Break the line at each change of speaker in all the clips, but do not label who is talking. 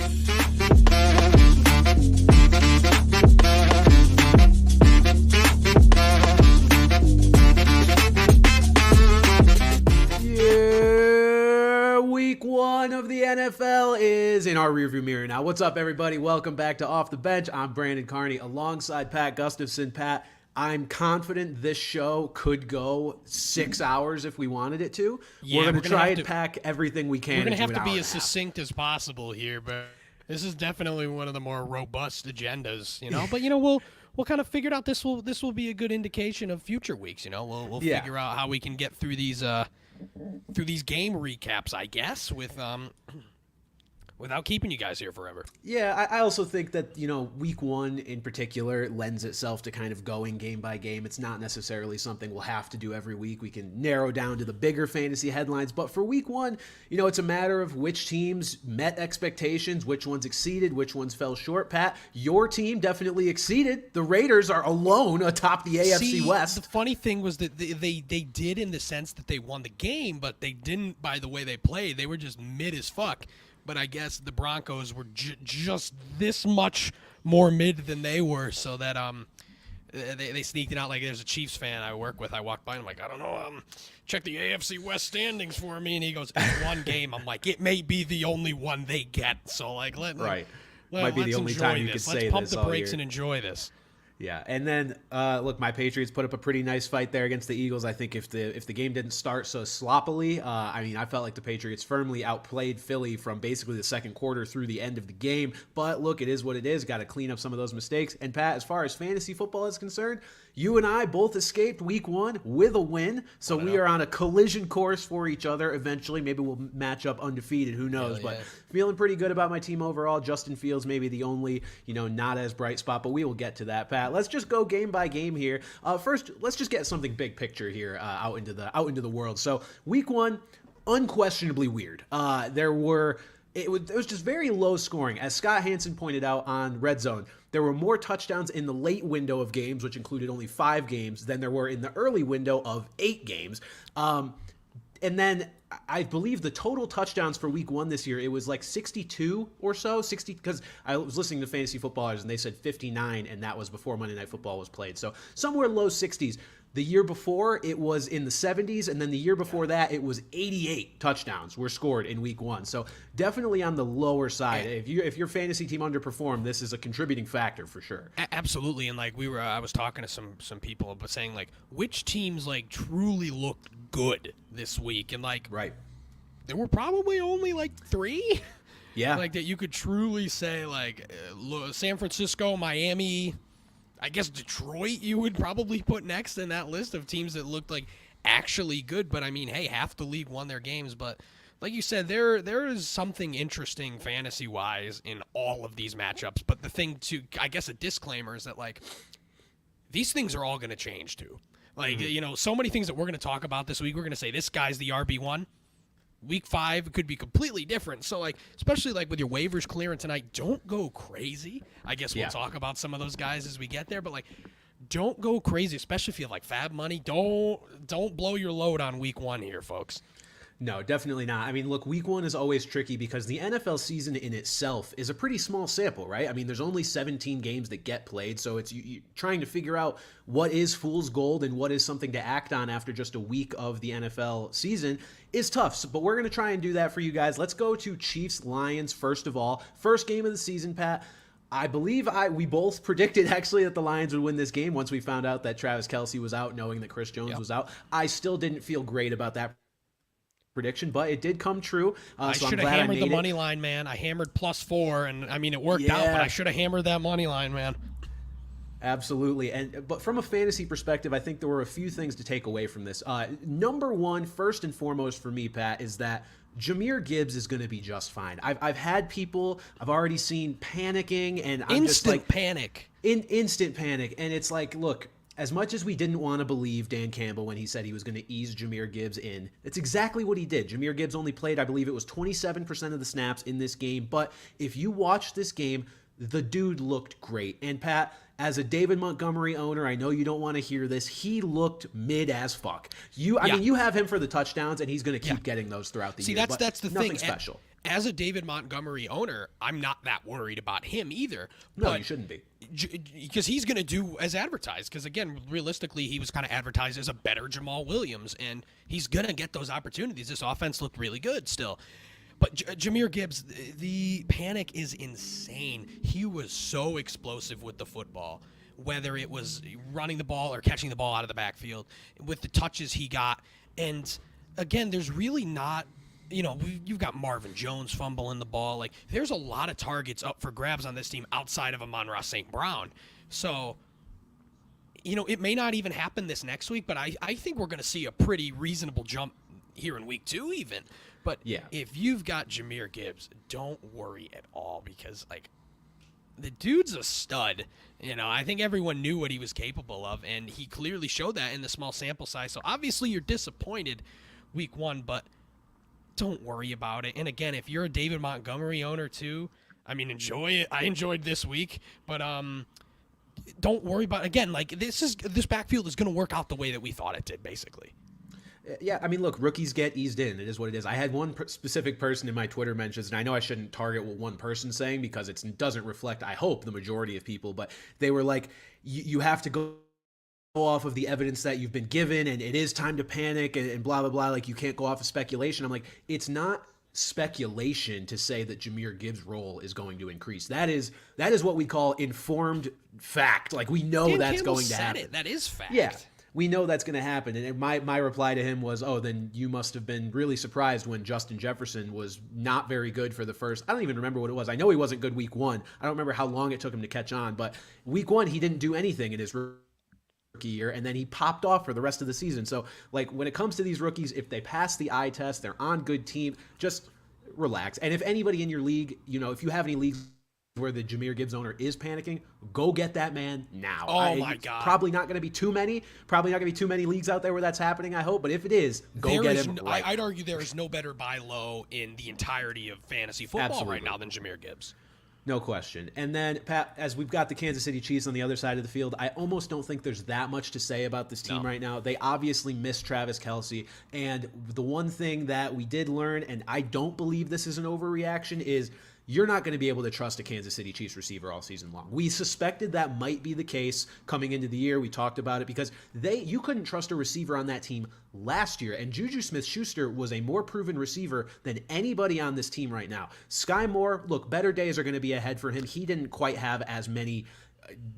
Week one of the NFL is in our rearview mirror now. What's up, everybody? Welcome back to Off the Bench. I'm Brandon Carney alongside Pat Gustafson. Pat, I'm confident this show could go 6 hours if we wanted it to.
Yeah,
we're going to try and pack everything we can.
We're going to
have
to be as succinct as possible here, but this is definitely one of the more robust agendas, you know. But we'll kind of figure it out. This will be a good indication of future weeks. You know, we'll figure out how we can get through these game recaps, I guess, without keeping you guys here forever.
Yeah, I also think that, week one in particular lends itself to kind of going game by game. It's not necessarily something we'll have to do every week. We can narrow down to the bigger fantasy headlines. But for week one, it's a matter of which teams met expectations, which ones exceeded, which ones fell short. Pat, your team definitely exceeded. The Raiders are alone atop the AFC West.
The funny thing was that they did in the sense that they won the game, but they didn't by the way they played. They were just mid as fuck. But I guess the Broncos were just this much more mid than they were, so that they sneaked it out. Like, there's a Chiefs fan I work with. I walk by and I'm like, I don't know, check the AFC West standings for me. And he goes, it's one game. I'm like, it may be the only one they get. So, like,
might be the only time you could say this.
Let's pump the brakes and enjoy this.
Yeah, and then look, my Patriots put up a pretty nice fight there against the Eagles. I think if the game didn't start so sloppily, I felt like the Patriots firmly outplayed Philly from basically the second quarter through the end of the game. But look, it is what it is. Got to clean up some of those mistakes. And Pat, as far as fantasy football is concerned, you and I both escaped week one with a win. So we are on a collision course for each other. Eventually, maybe we'll match up undefeated. Who knows? But feeling pretty good about my team overall. Justin Fields maybe the only not as bright spot, but we will get to that, Pat. Let's just go game by game here. First, let's just get something big picture here out into the world. So week one, unquestionably weird. It was just very low scoring. As Scott Hansen pointed out on Red Zone, there were more touchdowns in the late window of games, which included only 5 games, than there were in the early window of 8 games. And then I believe the total touchdowns for week one this year, it was like 62 or so, 60, because I was listening to Fantasy Footballers and they said 59, and that was before Monday Night Football was played. So somewhere low 60s. The year before, it was in the 70s, and then the year before that, it was 88 touchdowns were scored in week one. So definitely on the lower side. If your fantasy team underperformed, this is a contributing factor for sure.
Absolutely, and like I was talking to some people, but saying like which teams like truly looked good this week, and like there were probably only like 3.
Yeah,
like that you could truly say like San Francisco, Miami. I guess Detroit you would probably put next in that list of teams that looked like actually good. But, I mean, hey, half the league won their games. But like you said, there is something interesting fantasy-wise in all of these matchups. But the thing, I guess a disclaimer is that, like, these things are all going to change, too. Like, so many things that we're going to talk about this week. We're going to say this guy's the RB1. Week 5 could be completely different. So, like, especially, like, with your waivers clearing tonight, don't go crazy. I guess we'll talk about some of those guys as we get there. But, like, don't go crazy, especially if you have, like, fab money. Don't blow your load on week 1 here, folks.
No, definitely not. I mean, look, week one is always tricky because the NFL season in itself is a pretty small sample, right? I mean, there's only 17 games that get played, so it's you trying to figure out what is fool's gold and what is something to act on after just a week of the NFL season is tough. But we're going to try and do that for you guys. Let's go to Chiefs-Lions first of all. First game of the season, Pat. I believe we both predicted actually that the Lions would win this game once we found out that Travis Kelce was out, knowing that Chris Jones was out. I still didn't feel great about that prediction, but it did come true.
I should have hammered the money line, man. I hammered +4, and I mean it worked out, but I should have hammered that money line, man.
Absolutely. But from a fantasy perspective, I think there were a few things to take away from this. Number one, first and foremost for me, Pat, is that Jahmyr Gibbs is going to be just fine. I've had people I've already seen panicking, and I'm just like instant panic, and it's like, look. As much as we didn't want to believe Dan Campbell when he said he was going to ease Jahmyr Gibbs in, it's exactly what he did. Jahmyr Gibbs only played, I believe it was 27% of the snaps in this game. But if you watch this game, the dude looked great. And Pat, as a David Montgomery owner, I know you don't want to hear this. He looked mid as fuck. I mean, you have him for the touchdowns, and he's going to keep getting those throughout the year.
That's the
nothing
thing.
Special.
as a David Montgomery owner, I'm not that worried about him either.
No, you shouldn't be.
Because he's going to do as advertised. Because, again, realistically, he was kind of advertised as a better Jamal Williams, and he's going to get those opportunities. This offense looked really good still. But Jahmyr Gibbs, the panic is insane. He was so explosive with the football, whether it was running the ball or catching the ball out of the backfield, with the touches he got. And, again, there's really not, you've got Marvin Jones fumbling the ball. Like, there's a lot of targets up for grabs on this team outside of Amon-Ra St. Brown. So, it may not even happen this next week, but I think we're going to see a pretty reasonable jump here in week 2 even. But
yeah,
if you've got Jahmyr Gibbs, don't worry at all because, like, the dude's a stud. I think everyone knew what he was capable of, and he clearly showed that in the small sample size. So, obviously, you're disappointed week 1, but don't worry about it. And, again, if you're a David Montgomery owner, too, I mean, enjoy it. I enjoyed this week, but don't worry about it. Again, like, this backfield is going to work out the way that we thought it did, basically.
Yeah, I mean, look, rookies get eased in. It is what it is. I had one specific person in my Twitter mentions, and I know I shouldn't target what one person's saying because it doesn't reflect, I hope, the majority of people, but they were like, you have to go off of the evidence that you've been given, and it is time to panic, and blah, blah, blah. Like, you can't go off of speculation. I'm like, it's not speculation to say that Jahmyr Gibbs' role is going to increase. That is what we call informed fact. Like, we know
Dan
that's
Campbell
going to happen.
said it. That is fact.
Yeah. We know that's going to happen. And my reply to him was, oh, then you must have been really surprised when Justin Jefferson was not very good for the first. I don't even remember what it was. I know he wasn't good week 1. I don't remember how long it took him to catch on. But week 1, he didn't do anything in his rookie year. And then he popped off for the rest of the season. So, like, when it comes to these rookies, if they pass the eye test, they're on good team, just relax. And if anybody in your league, if you have any leagues where the Jahmyr Gibbs owner is panicking, go get that man now.
Oh, my God.
Probably not going to be too many. Probably not going to be too many leagues out there where that's happening, I hope. But if it is, go get him right.
I'd argue there is no better buy low in the entirety of fantasy football right now than Jahmyr Gibbs.
No question. And then, Pat, as we've got the Kansas City Chiefs on the other side of the field, I almost don't think there's that much to say about this team right now. They obviously miss Travis Kelce. And the one thing that we did learn, and I don't believe this is an overreaction, is you're not going to be able to trust a Kansas City Chiefs receiver all season long. We suspected that might be the case coming into the year. We talked about it because you couldn't trust a receiver on that team last year, and Juju Smith-Schuster was a more proven receiver than anybody on this team right now. Sky Moore, look, better days are going to be ahead for him. He didn't quite have as many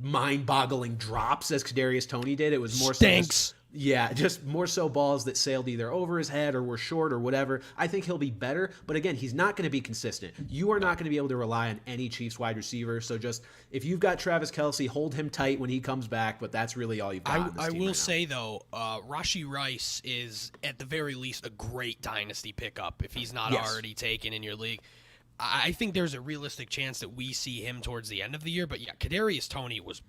mind-boggling drops as Kadarius Toney did. It was more
Stinks.
Just more so balls that sailed either over his head or were short or whatever. I think he'll be better, but again, he's not going to be consistent. You are not going to be able to rely on any Chiefs wide receiver. So just, if you've got Travis Kelce, hold him tight when he comes back, but that's really all you've got on this
I
team
will
right
say, though, Rashee Rice is, at the very least, a great dynasty pickup if he's not already taken in your league. I think there's a realistic chance that we see him towards the end of the year, but yeah, Kadarius Toney was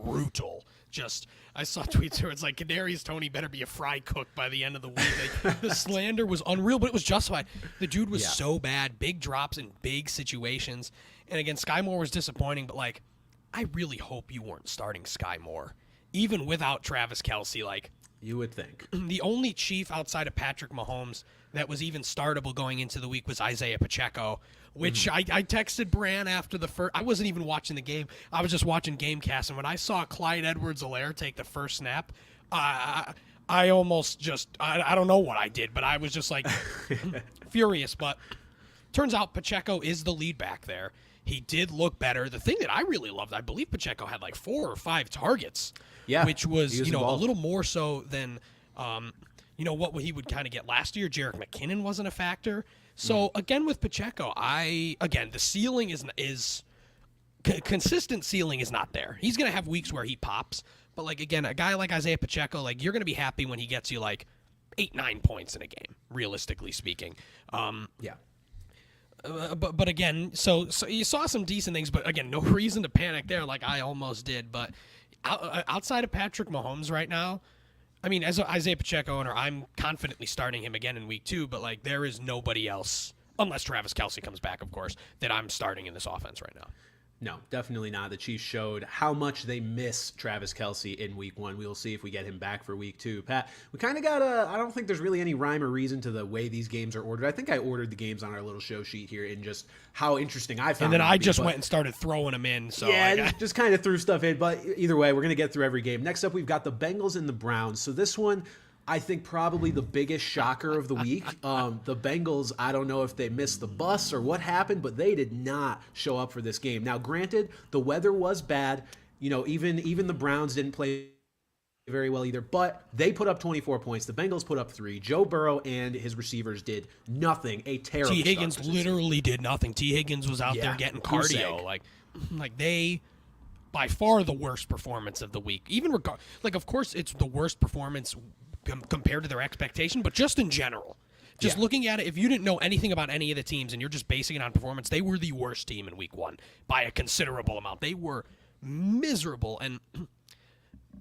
brutal. I saw tweets where it's like, Kadarius Toney better be a fry cook by the end of the week. Like, the slander was unreal, but it was justified. The dude was so bad, big drops in big situations. And again, Sky Moore was disappointing, but like, I really hope you weren't starting Sky Moore. Even without Travis Kelce, like,
you would think.
The only Chief outside of Patrick Mahomes that was even startable going into the week was Isaiah Pacheco, which I texted Bran after the first. I wasn't even watching the game. I was just watching Gamecast, and when I saw Clyde Edwards-Helaire take the first snap, I almost just I don't know what I did, but I was just like furious. But turns out Pacheco is the lead back there. He did look better. The thing that I really loved, I believe Pacheco had like 4 or 5 targets, which was a little more so than what he would kind of get last year. Jerick McKinnon wasn't a factor. So again, with Pacheco, the ceiling is consistent. Ceiling is not there. He's gonna have weeks where he pops, but like again, a guy like Isaiah Pacheco, like you're gonna be happy when he gets you like 8-9 points in a game, realistically speaking. But again, so you saw some decent things, but again, no reason to panic there like I almost did. But outside of Patrick Mahomes right now, I mean, as an Isaiah Pacheco owner, I'm confidently starting him again in week 2, but like there is nobody else, unless Travis Kelce comes back, of course, that I'm starting in this offense right now.
No, definitely not. The Chiefs showed how much they miss Travis Kelce in week 1. We'll see if we get him back for week 2. Pat, we kind of got I don't think there's really any rhyme or reason to the way these games are ordered. I think I ordered the games on our little show sheet here and just how interesting I found
And then I just
but,
went and started throwing them in. So
yeah, just kind of threw stuff in. But either way, we're going to get through every game. Next up, we've got the Bengals and the Browns. So this one, I think probably the biggest shocker of the week. The Bengals, I don't know if they missed the bus or what happened, but they did not show up for this game. Now, granted, the weather was bad. You know, even the Browns didn't play very well either, but they put up 24 points. The Bengals put up 3. Joe Burrow and his receivers did nothing. A terrible
T. Higgins literally did nothing. T. Higgins was out there getting cardio. Like they, by far the worst performance of the week. Even of course, it's the worst performance compared to their expectation, but just in general. Just looking at it, if you didn't know anything about any of the teams and you're just basing it on performance, they were the worst team in week 1 by a considerable amount. They were miserable.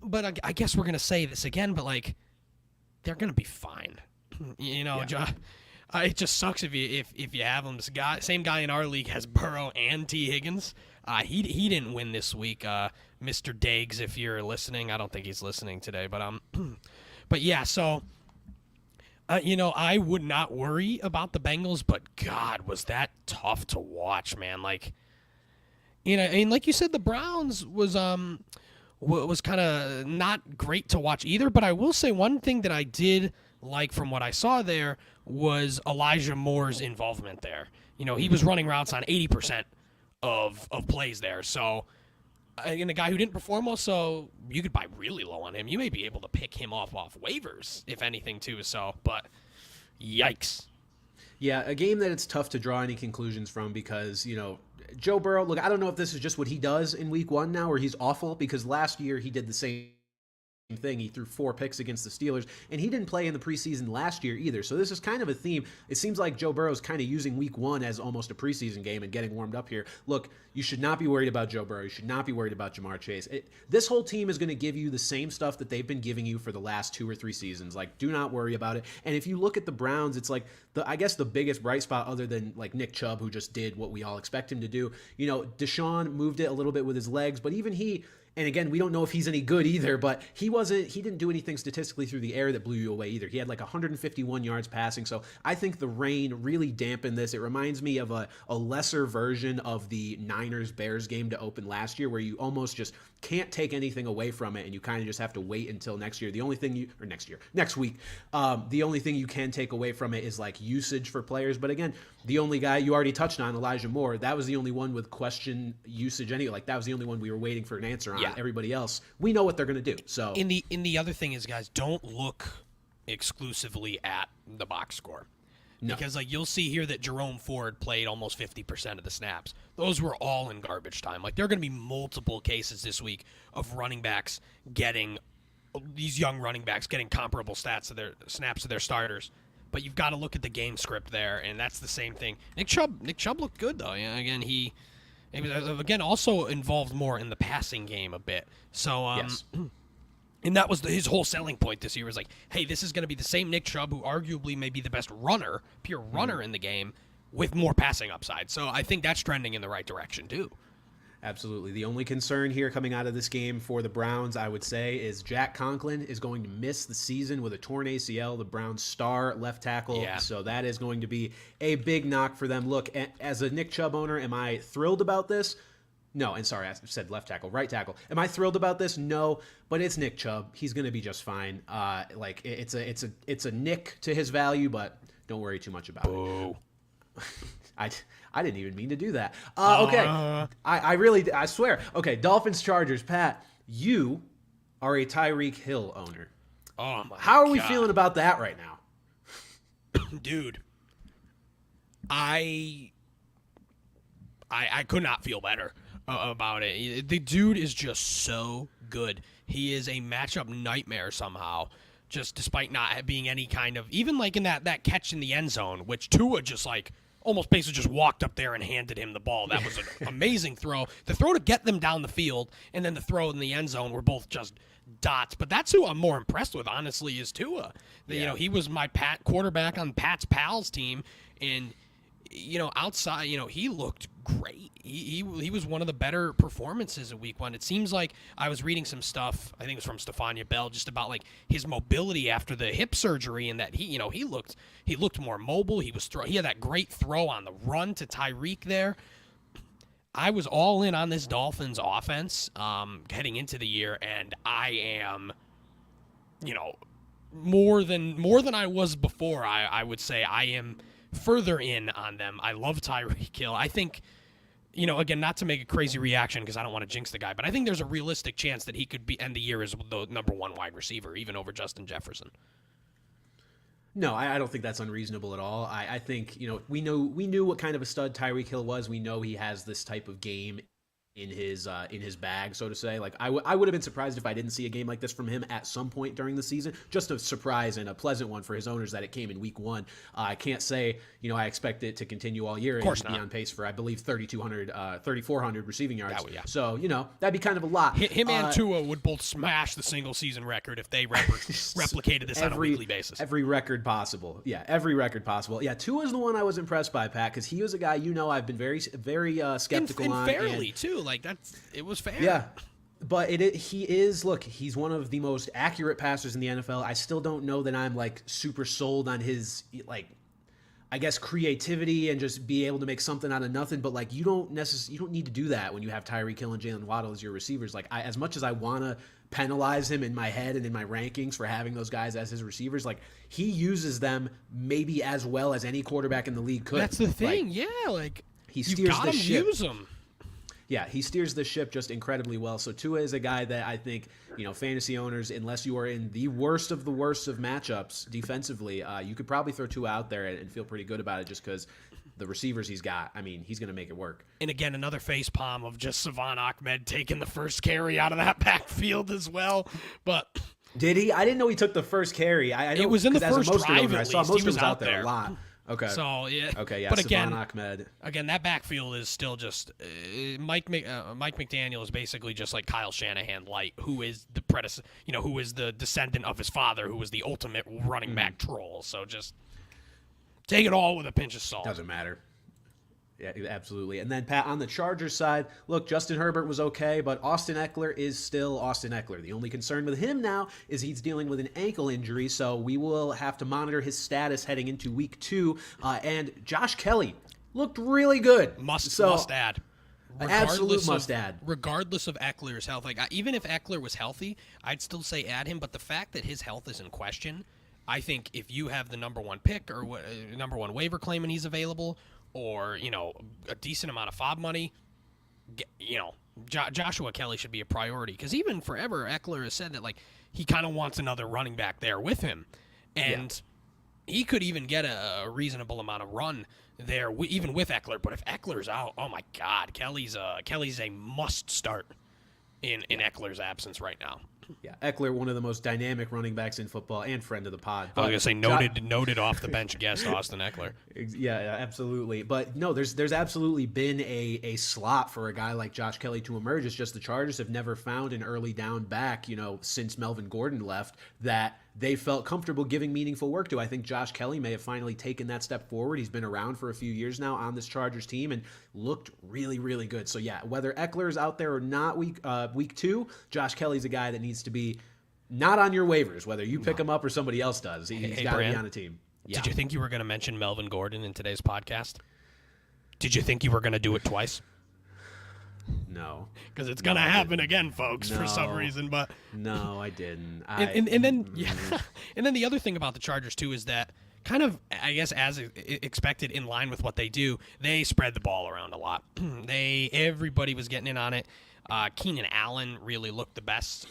But I guess we're going to say this again, but like, they're going to be fine. You know, it just sucks if you have them. This guy, same guy in our league has Burrow and T. Higgins. He didn't win this week. Mr. Diggs, if you're listening, I don't think he's listening today, but But yeah, so, I would not worry about the Bengals, but God, was that tough to watch, man. Like, and like you said, the Browns was kind of not great to watch either, but I will say one thing that I did like from what I saw there was Elijah Moore's involvement there. He was running routes on 80% of plays there, so... And a guy who didn't perform well, so you could buy really low on him. You may be able to pick him off waivers, if anything, too. So, but yikes.
Yeah, a game that it's tough to draw any conclusions from because, Joe Burrow, look, I don't know if this is just what he does in week 1 now or he's awful because last year he did the same thing. He threw 4 picks against the Steelers, and he didn't play in the preseason last year either. So this is kind of a theme. It seems like Joe Burrow's kind of using week 1 as almost a preseason game and getting warmed up here. Look, you should not be worried about Joe Burrow. You should not be worried about Jamar Chase. This whole team is going to give you the same stuff that they've been giving you for the last 2 or 3 seasons. Like, do not worry about it. And if you look at the Browns, it's like, I guess the biggest bright spot other than like Nick Chubb, who just did what we all expect him to do. Deshaun moved it a little bit with his legs, but even he... And again, we don't know if he's any good either, but he didn't do anything statistically through the air that blew you away either. He had like 151 yards passing. So I think the rain really dampened this. It reminds me of a lesser version of the Niners-Bears game to open last year where you almost just can't take anything away from it and you kind of just have to wait until next year. Next week, the only thing you can take away from it is like usage for players. But again, the only guy you already touched on, Elijah Moore, that was the only one with question usage anyway. Like that was the only one we were waiting for an answer on. Everybody else, we know what they're going to do. So
in the other thing is, guys, don't look exclusively at the box score. No. Because like you'll see here that Jerome Ford played almost 50% of the snaps. Those were all in garbage time. Like there are going to be multiple cases this week of running backs getting comparable stats to their snaps to their starters. But you've got to look at the game script there, and that's the same thing. Nick Chubb looked good though. Again, he was also involved more in the passing game a bit. So
yes.
And that was his whole selling point this year was like, hey, this is going to be the same Nick Chubb who arguably may be the best pure runner in the game with more passing upside. So I think that's trending in the right direction too.
Absolutely. The only concern here coming out of this game for the Browns, I would say, is Jack Conklin is going to miss the season with a torn ACL, the Browns' star left tackle. Yeah. So that is going to be a big knock for them. Look, as a Nick Chubb owner, am I thrilled about this? No, and sorry, I said left tackle, right tackle. Am I thrilled about this? No, but it's Nick Chubb. He's going to be just fine. It's a nick to his value, but don't worry too much about it. I didn't even mean to do that. Okay, I swear. Okay, Dolphins Chargers. Pat, you are a Tyreek Hill owner.
Oh my!
How are we feeling about that right now,
dude? I could not feel better about it. The dude is just so good. He is a matchup nightmare somehow. Just despite not being any kind of even like in that catch in the end zone, which Tua just like. Almost basically just walked up there and handed him the ball. That was an amazing throw. The throw to get them down the field and then the throw in the end zone were both just dots. But that's who I'm more impressed with, honestly, is Tua. Yeah. He was my quarterback on Pat's Pals team. And, outside, he looked great. he was one of the better performances in week 1. It seems like I was reading some stuff, I think it was from Stefania Bell, just about like his mobility after the hip surgery, and that he looked more mobile. He had that great throw on the run to Tyreek there. I was all in on this Dolphins offense heading into the year, and I am, more than I was before. I would say I am further in on them. I love Tyreek Hill. I think, again, not to make a crazy reaction because I don't want to jinx the guy, but I think there's a realistic chance that he could end the year as the number 1 wide receiver, even over Justin Jefferson.
No, I don't think that's unreasonable at all. I think, we knew what kind of a stud Tyreek Hill was. We know he has this type of game in his bag, so to say. Like I would have been surprised if I didn't see a game like this from him at some point during the season. Just a surprise and a pleasant one for his owners that it came in week 1. I can't say, I expect it to continue all year and be on pace for, I believe, 3,400 receiving yards.
Yeah.
So, that'd be kind of a lot.
Him and Tua would both smash the single season record if they replicated this on a weekly basis.
Every record possible. Yeah, every record possible. Yeah, Tua's the one I was impressed by, Pat, because he was a guy, I've been very, very skeptical on.
And fairly, too. Like, it was fair.
Yeah. But he's one of the most accurate passers in the NFL. I still don't know that I'm like super sold on his I guess creativity and just be able to make something out of nothing. But like you don't need to do that when you have Tyreek Hill and Jalen Waddle as your receivers. Like as much as I want to penalize him in my head and in my rankings for having those guys as his receivers, like he uses them maybe as well as any quarterback in the league could.
That's the thing. He steers the ship. Use them.
Yeah, he steers the ship just incredibly well. So Tua is a guy that I think, fantasy owners, unless you are in the worst of matchups defensively, you could probably throw Tua out there and feel pretty good about it just because the receivers he's got, he's going to make it work.
And again, another facepalm of just Savon Ahmed taking the first carry out of that backfield as well. But
did he? I didn't know he took the first carry.
It was in the first drive.
I saw most was out there a lot. Okay.
So yeah.
Okay. Yeah.
But
Savon Ahmed.
Again, that backfield is still just Mike McDaniel is basically just like Kyle Shanahan light, who is the who is the descendant of his father, who was the ultimate running back troll. So just take it all with a pinch of salt.
Doesn't matter. Yeah, absolutely. And then, Pat, on the Chargers side, look, Justin Herbert was okay, but Austin Eckler is still Austin Eckler. The only concern with him now is he's dealing with an ankle injury, so we will have to monitor his status heading into week 2. And Josh Kelly looked really good.
Must add.
An absolute must add.
Regardless of Eckler's health. Even if Eckler was healthy, I'd still say add him, but the fact that his health is in question, I think if you have the number 1 pick or number 1 waiver claim and he's available, or, a decent amount of FOB money, Joshua Kelly should be a priority. Because even forever, Eckler has said that, he kind of wants another running back there with him. And he could even get a reasonable amount of run there, even with Eckler. But if Eckler's out, oh, my God, Kelly's a must-start in Eckler's absence right now.
Yeah, Eckler, one of the most dynamic running backs in football and friend of the pod.
I was going to say noted off the bench guest Austin Eckler.
Yeah, absolutely. But no, there's absolutely been a slot for a guy like Josh Kelly to emerge. It's just the Chargers have never found an early down back, since Melvin Gordon left, that they felt comfortable giving meaningful work to. I think Josh Kelly may have finally taken that step forward. He's been around for a few years now on this Chargers team and looked really, really good. So yeah, whether Eckler's out there or not week 2, Josh Kelly's a guy that needs to be not on your waivers, whether you pick him up or somebody else does. He's got to be on a team. Yeah.
Did you think you were going to mention Melvin Gordon in today's podcast? Did you think you were going to do it twice?
No,
because it's gonna happen again, folks, for some reason. But
no, I didn't.
And then and then the other thing about the Chargers too is that kind of, I guess, as expected, in line with what they do, they spread the ball around a lot. Everybody was getting in on it. Keenan Allen really looked the best.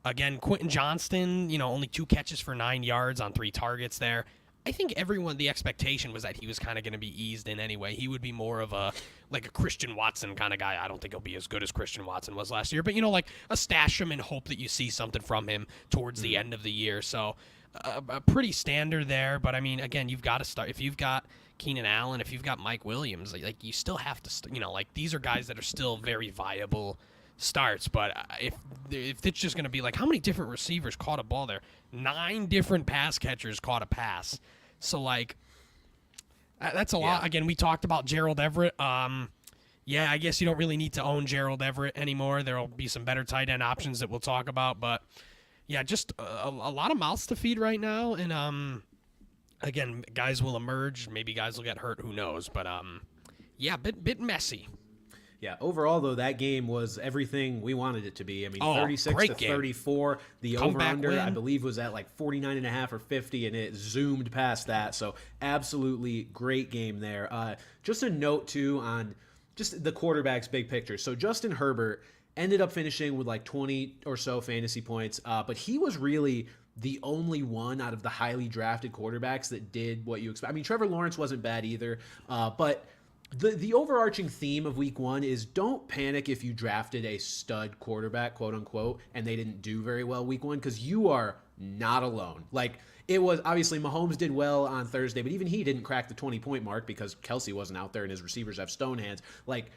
Again, Quentin Johnston, only 2 catches for 9 yards on 3 targets there. I think the expectation was that he was kind of going to be eased in anyway. He would be more of a Christian Watson kind of guy. I don't think he'll be as good as Christian Watson was last year, but a stash him and hope that you see something from him towards the end of the year. So a pretty standard there, but I mean, again, you've got to start. If you've got Keenan Allen, if you've got Mike Williams, you still have to, these are guys that are still very viable starts. But if it's just going to be how many different receivers caught a ball there? 9 different pass catchers caught a pass. So that's a lot. Again, we talked about Gerald Everett. Yeah, I guess you don't really need to own Gerald Everett anymore. There'll be some better tight end options that we'll talk about, but yeah, just a lot of mouths to feed right now, and again, guys will emerge. Maybe guys will get hurt. Who knows? But yeah, bit messy.
Yeah, overall, though, that game was everything we wanted it to be. I mean, 36 to 34. The over-under, I believe, was at like 49.5 or 50, and it zoomed past that. So absolutely great game there. Just a note, too, on just the quarterback's big picture. So Justin Herbert ended up finishing with like 20 or so fantasy points, but he was really the only one out of the highly drafted quarterbacks that did what you expect. I mean, Trevor Lawrence wasn't bad either, but the overarching theme of week one is don't panic if you drafted a stud quarterback, quote unquote, and they didn't do very well week one, because you are not alone. Like, it was obviously Mahomes did well on Thursday, but even he didn't crack the 20-point mark because Kelsey wasn't out there and his receivers have stone hands. Like,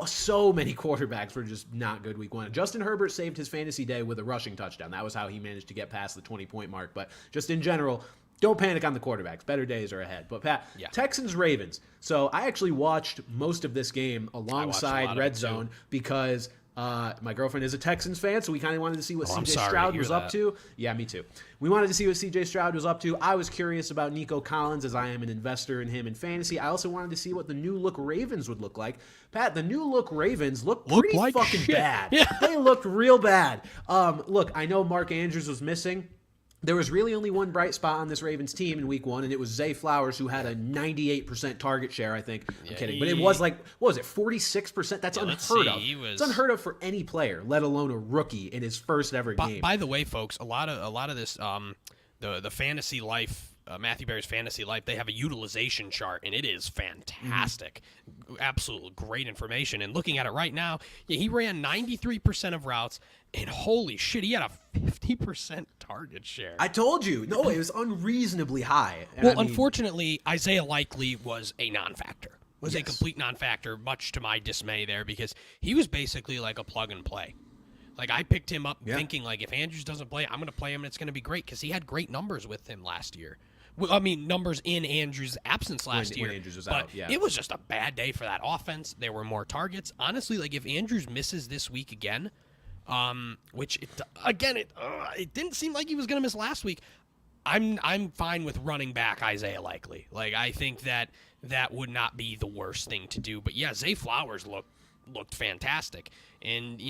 so many quarterbacks were just not good week one. Justin Herbert saved his fantasy day with a rushing touchdown. That was how he managed to get past the 20-point mark. But just in general, don't panic on the quarterbacks. Better days are ahead. But Pat, Texans-Ravens. So I actually watched most of this game alongside Red Zone because my girlfriend is a Texans fan, so we kind of wanted to see what CJ Stroud was up to. Yeah, me too. We wanted to see what CJ Stroud was up to. I was curious about Nico Collins, as I am an investor in him in fantasy. I also wanted to see what the new look Ravens would look like. Pat, the new look Ravens look pretty like fucking bad. Yeah. They looked real bad. Look, I know Mark Andrews was missing. There was really only one bright spot on this Ravens team in week one, and it was Zay Flowers, who had a 98% target share, I think. I'm kidding. But it was like, what was it, 46%? That's unheard of. It's unheard of for any player, let alone a rookie in his first ever game.
By the way, folks, a lot of this, the Fantasy Life, Matthew Berry's Fantasy Life, they have a utilization chart, and it is fantastic. Absolute great information. And looking at it right now, he ran 93% of routes, and holy shit, he had a 50% target share.
I told you. No, it was unreasonably high.
Well, unfortunately, Isaiah Likely was a non-factor. Was a complete non-factor, much to my dismay there, because he was basically like a plug and play. Like, I picked him up thinking, like, if Andrews doesn't play, I'm going to play him, and it's going to be great, because he had great numbers with him last year. Well, I mean, numbers in Andrews' absence last year.
When Andrews was
but
out, yeah.
It was just a bad day for that offense. There were more targets. Honestly, like, if Andrews misses this week again, which, it didn't seem like he was going to miss last week, I'm fine with running back Isaiah Likely. Like, I think that would not be the worst thing to do. But, yeah, Zay Flowers looked fantastic. And,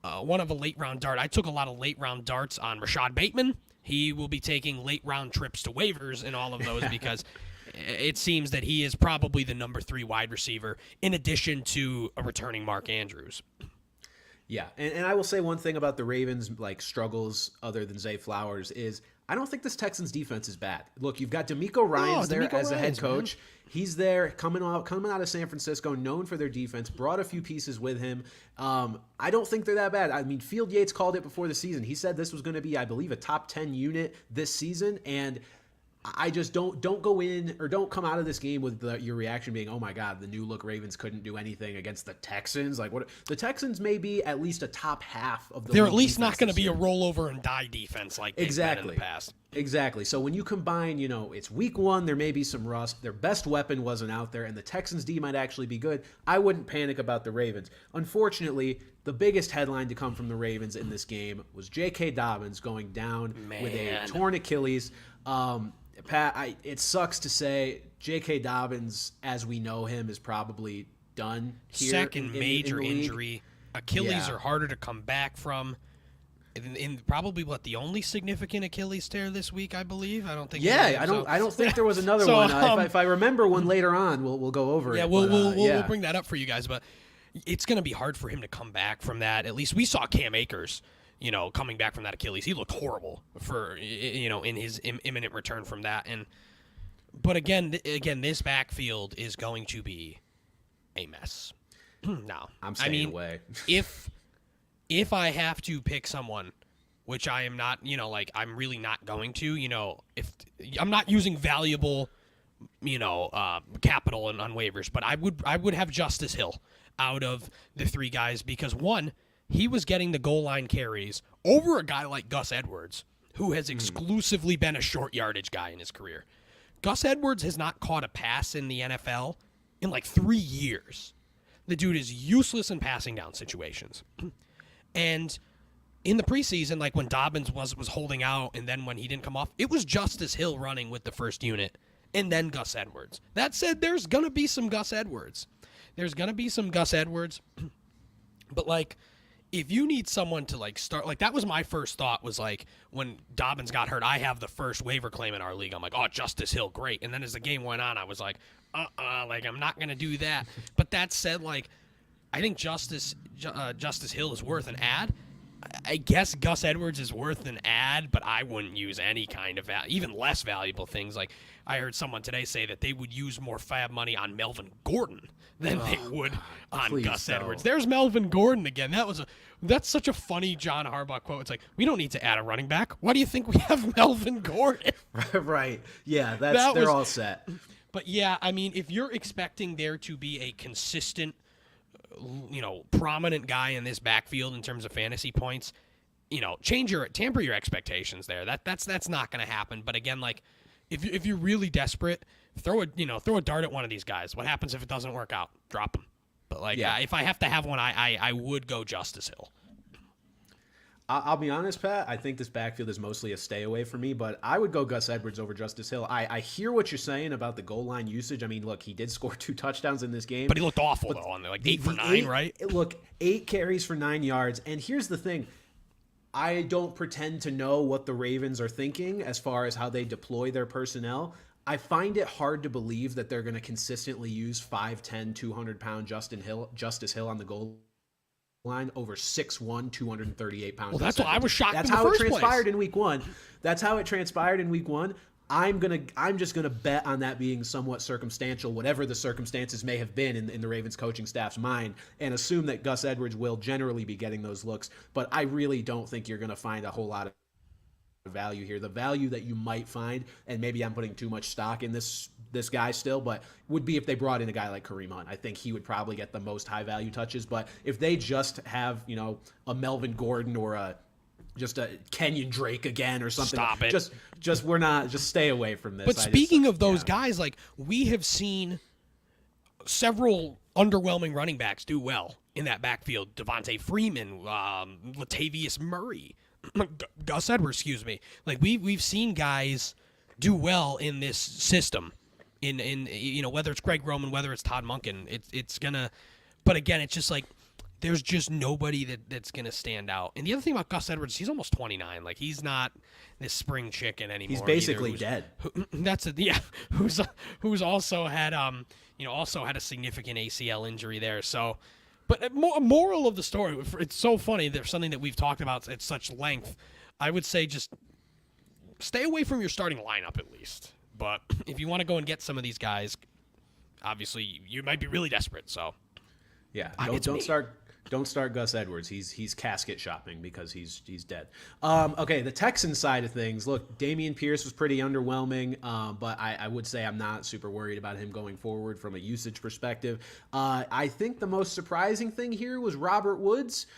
one of a late-round dart. I took a lot of late-round darts on Rashad Bateman. He will be taking late-round trips to waivers in all of those because it seems that he is probably the number 3 wide receiver in addition to a returning Mark Andrews.
Yeah, and I will say one thing about the Ravens' struggles other than Zay Flowers is I don't think this Texans defense is bad. Look, you've got D'Amico Ryans there as a head coach. Man. He's there coming out of San Francisco, known for their defense, brought a few pieces with him. I don't think they're that bad. I mean, Field Yates called it before the season. He said this was going to be, I believe, a top 10 unit this season, and I just don't go in or don't come out of this game with your reaction being, oh my God, the new look Ravens couldn't do anything against the Texans. Like, what? The Texans may be at least a top half of the.
They're at least not going to be a rollover and die defense like they've been in the past.
Exactly. So when you combine, it's week one, there may be some rust. Their best weapon wasn't out there, and the Texans D might actually be good. I wouldn't panic about the Ravens. Unfortunately, the biggest headline to come from the Ravens in this game was J.K. Dobbins going down with a torn Achilles. Pat, it sucks to say J.K. Dobbins, as we know him, is probably done here.
Second major injury. Achilles are harder to come back from. In probably the only significant Achilles tear this week, I believe. I don't think.
Yeah, I don't think there was another one. If I remember one later on, we'll go over it.
Yeah, we'll bring that up for you guys, but it's going to be hard for him to come back from that. At least we saw Cam Akers. Coming back from that Achilles, he looked horrible in his imminent return from that. But again, this backfield is going to be a mess. Now,
I'm staying away.
if I have to pick someone, which I am not, I'm really not going to, if I'm not using valuable, capital on waivers, but I would have Justice Hill out of the 3 guys because one. He was getting the goal line carries over a guy like Gus Edwards, who has exclusively been a short yardage guy in his career. Gus Edwards has not caught a pass in the NFL in 3 years. The dude is useless in passing down situations. And in the preseason, like when Dobbins was holding out and then when he didn't come off, it was Justice Hill running with the first unit and then Gus Edwards. That said, there's going to be some Gus Edwards. But, like, if you need someone to, like, start, like, that was my first thought was, like, when Dobbins got hurt, I have the first waiver claim in our league. I'm like, oh, Justice Hill, great. And then as the game went on, I was like, like, I'm not going to do that. But that said, like, I think Justice Hill is worth an ad. I guess Gus Edwards is worth an ad, but I wouldn't use any kind of even less valuable things. Like I heard someone today say that they would use more fab money on Melvin Gordon than they would on Gus Edwards. There's Melvin Gordon again. That's such a funny John Harbaugh quote. It's like, we don't need to add a running back. Why do you think we have Melvin Gordon?
Right. Yeah, they're all set.
But yeah, I mean, if you're expecting there to be a consistent, prominent guy in this backfield in terms of fantasy points, temper your expectations there. That's not going to happen. But again, like if you're really desperate, throw a dart at one of these guys. What happens if it doesn't work out? Drop him. But if I have to have one, I would go Justice Hill.
I'll be honest, Pat. I think this backfield is mostly a stay away for me, but I would go Gus Edwards over Justice Hill. I hear what you're saying about the goal line usage. I mean, look, he did score 2 touchdowns in this game.
But he looked awful, though, on like 8 for 9, right?
Look, 8 carries for 9 yards. And here's the thing. I don't pretend to know what the Ravens are thinking as far as how they deploy their personnel. I find it hard to believe that they're going to consistently use 5'10", 200-pound Justice Hill on the goal line over 6'1", 238 pounds.
Well, that's why I was shocked.
That's
in the
how
first
it transpired
place.
in week 1. That's how it transpired in week 1. I'm just gonna bet on that being somewhat circumstantial, whatever the circumstances may have been in the Ravens coaching staff's mind, and assume that Gus Edwards will generally be getting those looks. But I really don't think you're gonna find a whole lot of value here. The value that you might find, and maybe I'm putting too much stock in this guy still, but would be if they brought in a guy like Kareem Hunt. I think he would probably get the most high value touches. But if they just have a Melvin Gordon or just a Kenyon Drake again or something,
stop it.
Just stay away from this.
But speaking of those guys, like we have seen several underwhelming running backs do well in that backfield. Devontae Freeman, Latavius Murray, Gus Edwards, excuse me. Like we've seen guys do well in this system. In whether it's Greg Roman, whether it's Todd Monken, it's gonna. But again, it's just like there's just nobody that's gonna stand out. And the other thing about Gus Edwards, he's almost 29. Like he's not this spring chicken anymore.
He's basically dead.
Who's also had a significant ACL injury there. So, but moral of the story, it's so funny. There's something that we've talked about at such length. I would say just stay away from your starting lineup at least. But if you want to go and get some of these guys, obviously you might be really desperate. So,
yeah, don't start Gus Edwards. He's casket shopping because he's dead. Okay, the Texans side of things. Look, Dameon Pierce was pretty underwhelming, but I would say I'm not super worried about him going forward from a usage perspective. I think the most surprising thing here was Robert Woods,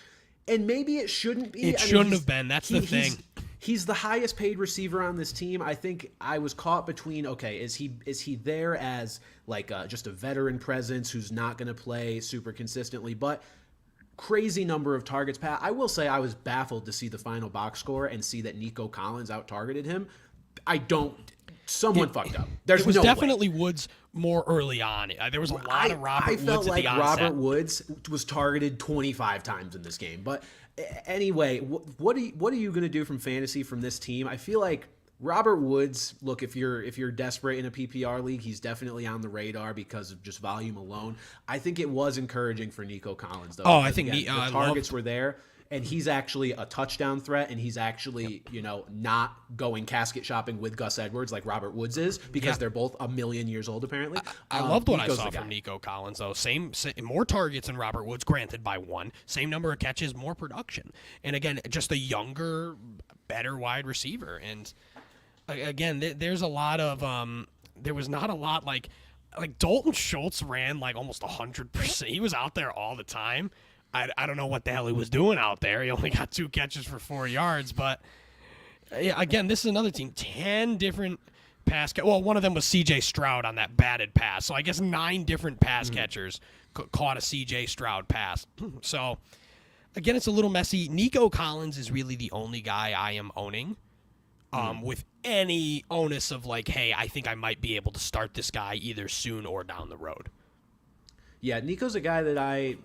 and maybe it shouldn't be.
It shouldn't have been. That's the thing.
He's the highest paid receiver on this team. I think I was caught between, okay, is he there as like just a veteran presence who's not going to play super consistently, but crazy number of targets. Pat, I will say I was baffled to see the final box score and see that Nico Collins out-targeted him. Someone fucked up. There's
it was
no
definitely
way.
Woods more early on. There was a lot of Robert Woods
felt like
at the onset.
Robert Woods was targeted 25 times in this game. But anyway, what are you going to do from fantasy from this team? I feel like Robert Woods, look, if you're desperate in a PPR league, he's definitely on the radar because of just volume alone. I think it was encouraging for Nico Collins, though.
I think
the targets were there. And he's actually a touchdown threat, and he's actually, not going casket shopping with Gus Edwards like Robert Woods is, because they're both a million years old, apparently.
I loved what I saw from Nico Collins, though. Same more targets than Robert Woods, granted by 1. Same number of catches, more production. And again, just a younger, better wide receiver. And again, there's a lot of there was not a lot like Dalton Schultz ran like almost 100%. He was out there all the time. I don't know what the hell he was doing out there. He only got 2 catches for 4 yards. But, again, this is another team. 10 different pass. Well, one of them was C.J. Stroud on that batted pass. So I guess 9 different pass catchers caught a C.J. Stroud pass. So, again, it's a little messy. Nico Collins is really the only guy I am owning with any onus of like, hey, I think I might be able to start this guy either soon or down the road.
Yeah, Nico's a guy that I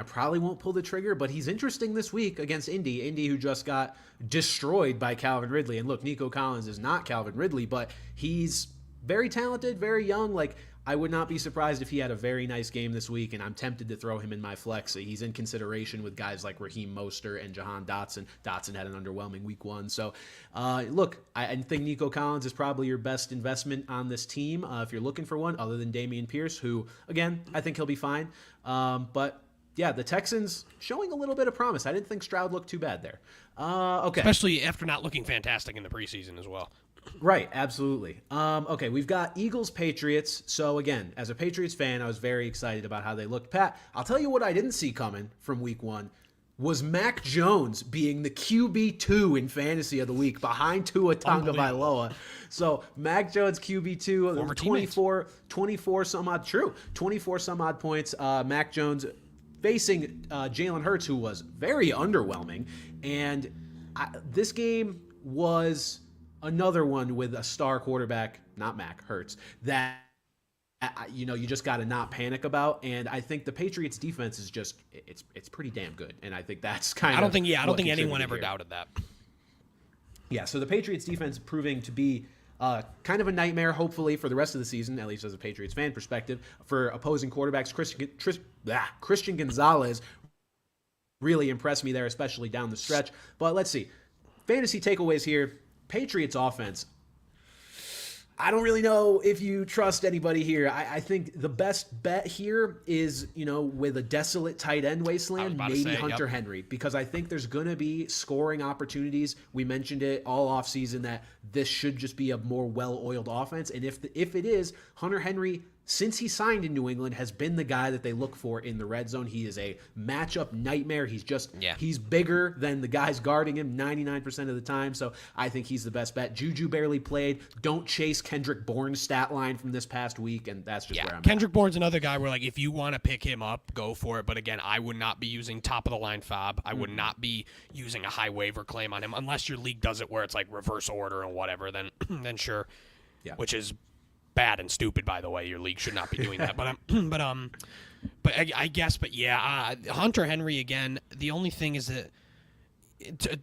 probably won't pull the trigger, but he's interesting this week against Indy. Indy, who just got destroyed by Calvin Ridley. And look, Nico Collins is not Calvin Ridley, but he's very talented, very young. Like, I would not be surprised if he had a very nice game this week, and I'm tempted to throw him in my flex. He's in consideration with guys like Raheem Mostert and Jahan Dotson. Dotson had an underwhelming week 1. So, look, I think Nico Collins is probably your best investment on this team if you're looking for one, other than Dameon Pierce, who, again, I think he'll be fine. But yeah, the Texans showing a little bit of promise. I didn't think Stroud looked too bad there. Okay.
Especially after not looking fantastic in the preseason as well.
Right, absolutely. Okay, we've got Eagles-Patriots. So again, as a Patriots fan, I was very excited about how they looked. Pat, I'll tell you what I didn't see coming from week 1 was Mac Jones being the QB2 in fantasy of the week behind Tua Tagovailoa. So Mac Jones QB2, 24 some odd points. Mac Jones facing Jalen Hurts, who was very underwhelming. And this game was another one with a star quarterback, not Mac, Hurts, that you just got to not panic about. And I think the Patriots defense is just it's pretty damn good. And I think that's kind of
I don't think anyone ever doubted that.
Yeah, so the Patriots defense proving to be kind of a nightmare, hopefully, for the rest of the season, at least as a Patriots fan perspective, for opposing quarterbacks. Christian Gonzalez really impressed me there, especially down the stretch. But let's see. Fantasy takeaways here. Patriots offense. I don't really know if you trust anybody here. I think the best bet here is, with a desolate tight end wasteland, maybe Hunter Henry, because I think there's going to be scoring opportunities. We mentioned it all offseason that this should just be a more well-oiled offense. And if it is, Hunter Henry, since he signed in New England, has been the guy that they look for in the red zone. He is a matchup nightmare. He's bigger than the guys guarding him 99% of the time. So I think he's the best bet. Juju barely played. Don't chase Kendrick Bourne's stat line from this past week, and that's just where I'm
Kendrick Bourne's another guy where, like, if you want to pick him up, go for it. But again, I would not be using top-of-the-line fob. I would not be using a high waiver claim on him unless your league does it where it's like reverse order and whatever. Then sure, which is bad and stupid, by the way. Your league should not be doing that. I guess. Hunter Henry again. The only thing is that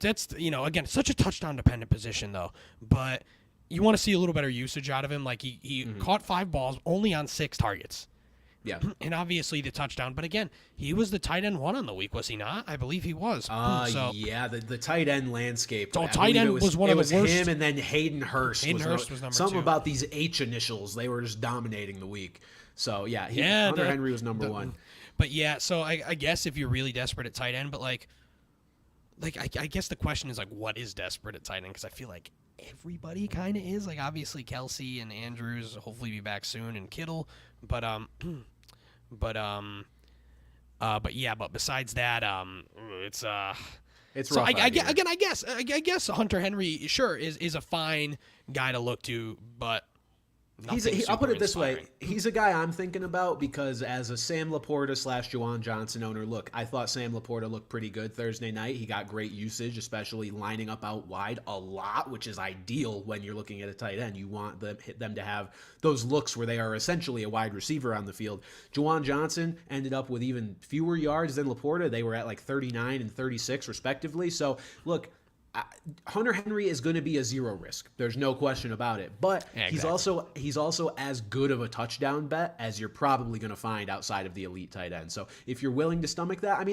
that's again such a touchdown dependent position though. But you want to see a little better usage out of him. Like he caught 5 balls only on 6 targets.
Yeah,
and obviously the touchdown. But again, he was the tight end 1 on the week, was he not? I believe he was.
The tight end landscape.
So tight end was one of the worst. It was
him and then Hayden Hurst.
Hayden Hurst was number 2.
Something about these H initials. They were just dominating the week. So Hunter Henry was number 1.
But yeah, so I guess if you're really desperate at tight end, but I guess the question is like, what is desperate at tight end? Because I feel like everybody kind of is. Like obviously Kelsey and Andrews will hopefully be back soon, and Kittle, but besides that, it's
so
rough. I guess Hunter Henry sure is a fine guy to look to, but
I'll put it this way. He's a guy I'm thinking about because as a Sam Laporta / Juwan Johnson owner, look, I thought Sam Laporta looked pretty good Thursday night. He got great usage, especially lining up out wide a lot, which is ideal when you're looking at a tight end. You want them to have those looks where they are essentially a wide receiver on the field. Juwan Johnson ended up with even fewer yards than Laporta. They were at like 39 and 36 respectively. So, look, Hunter Henry is going to be a zero risk. There's no question about it. But he's also as good of a touchdown bet as you're probably going to find outside of the elite tight end. So if you're willing to stomach that,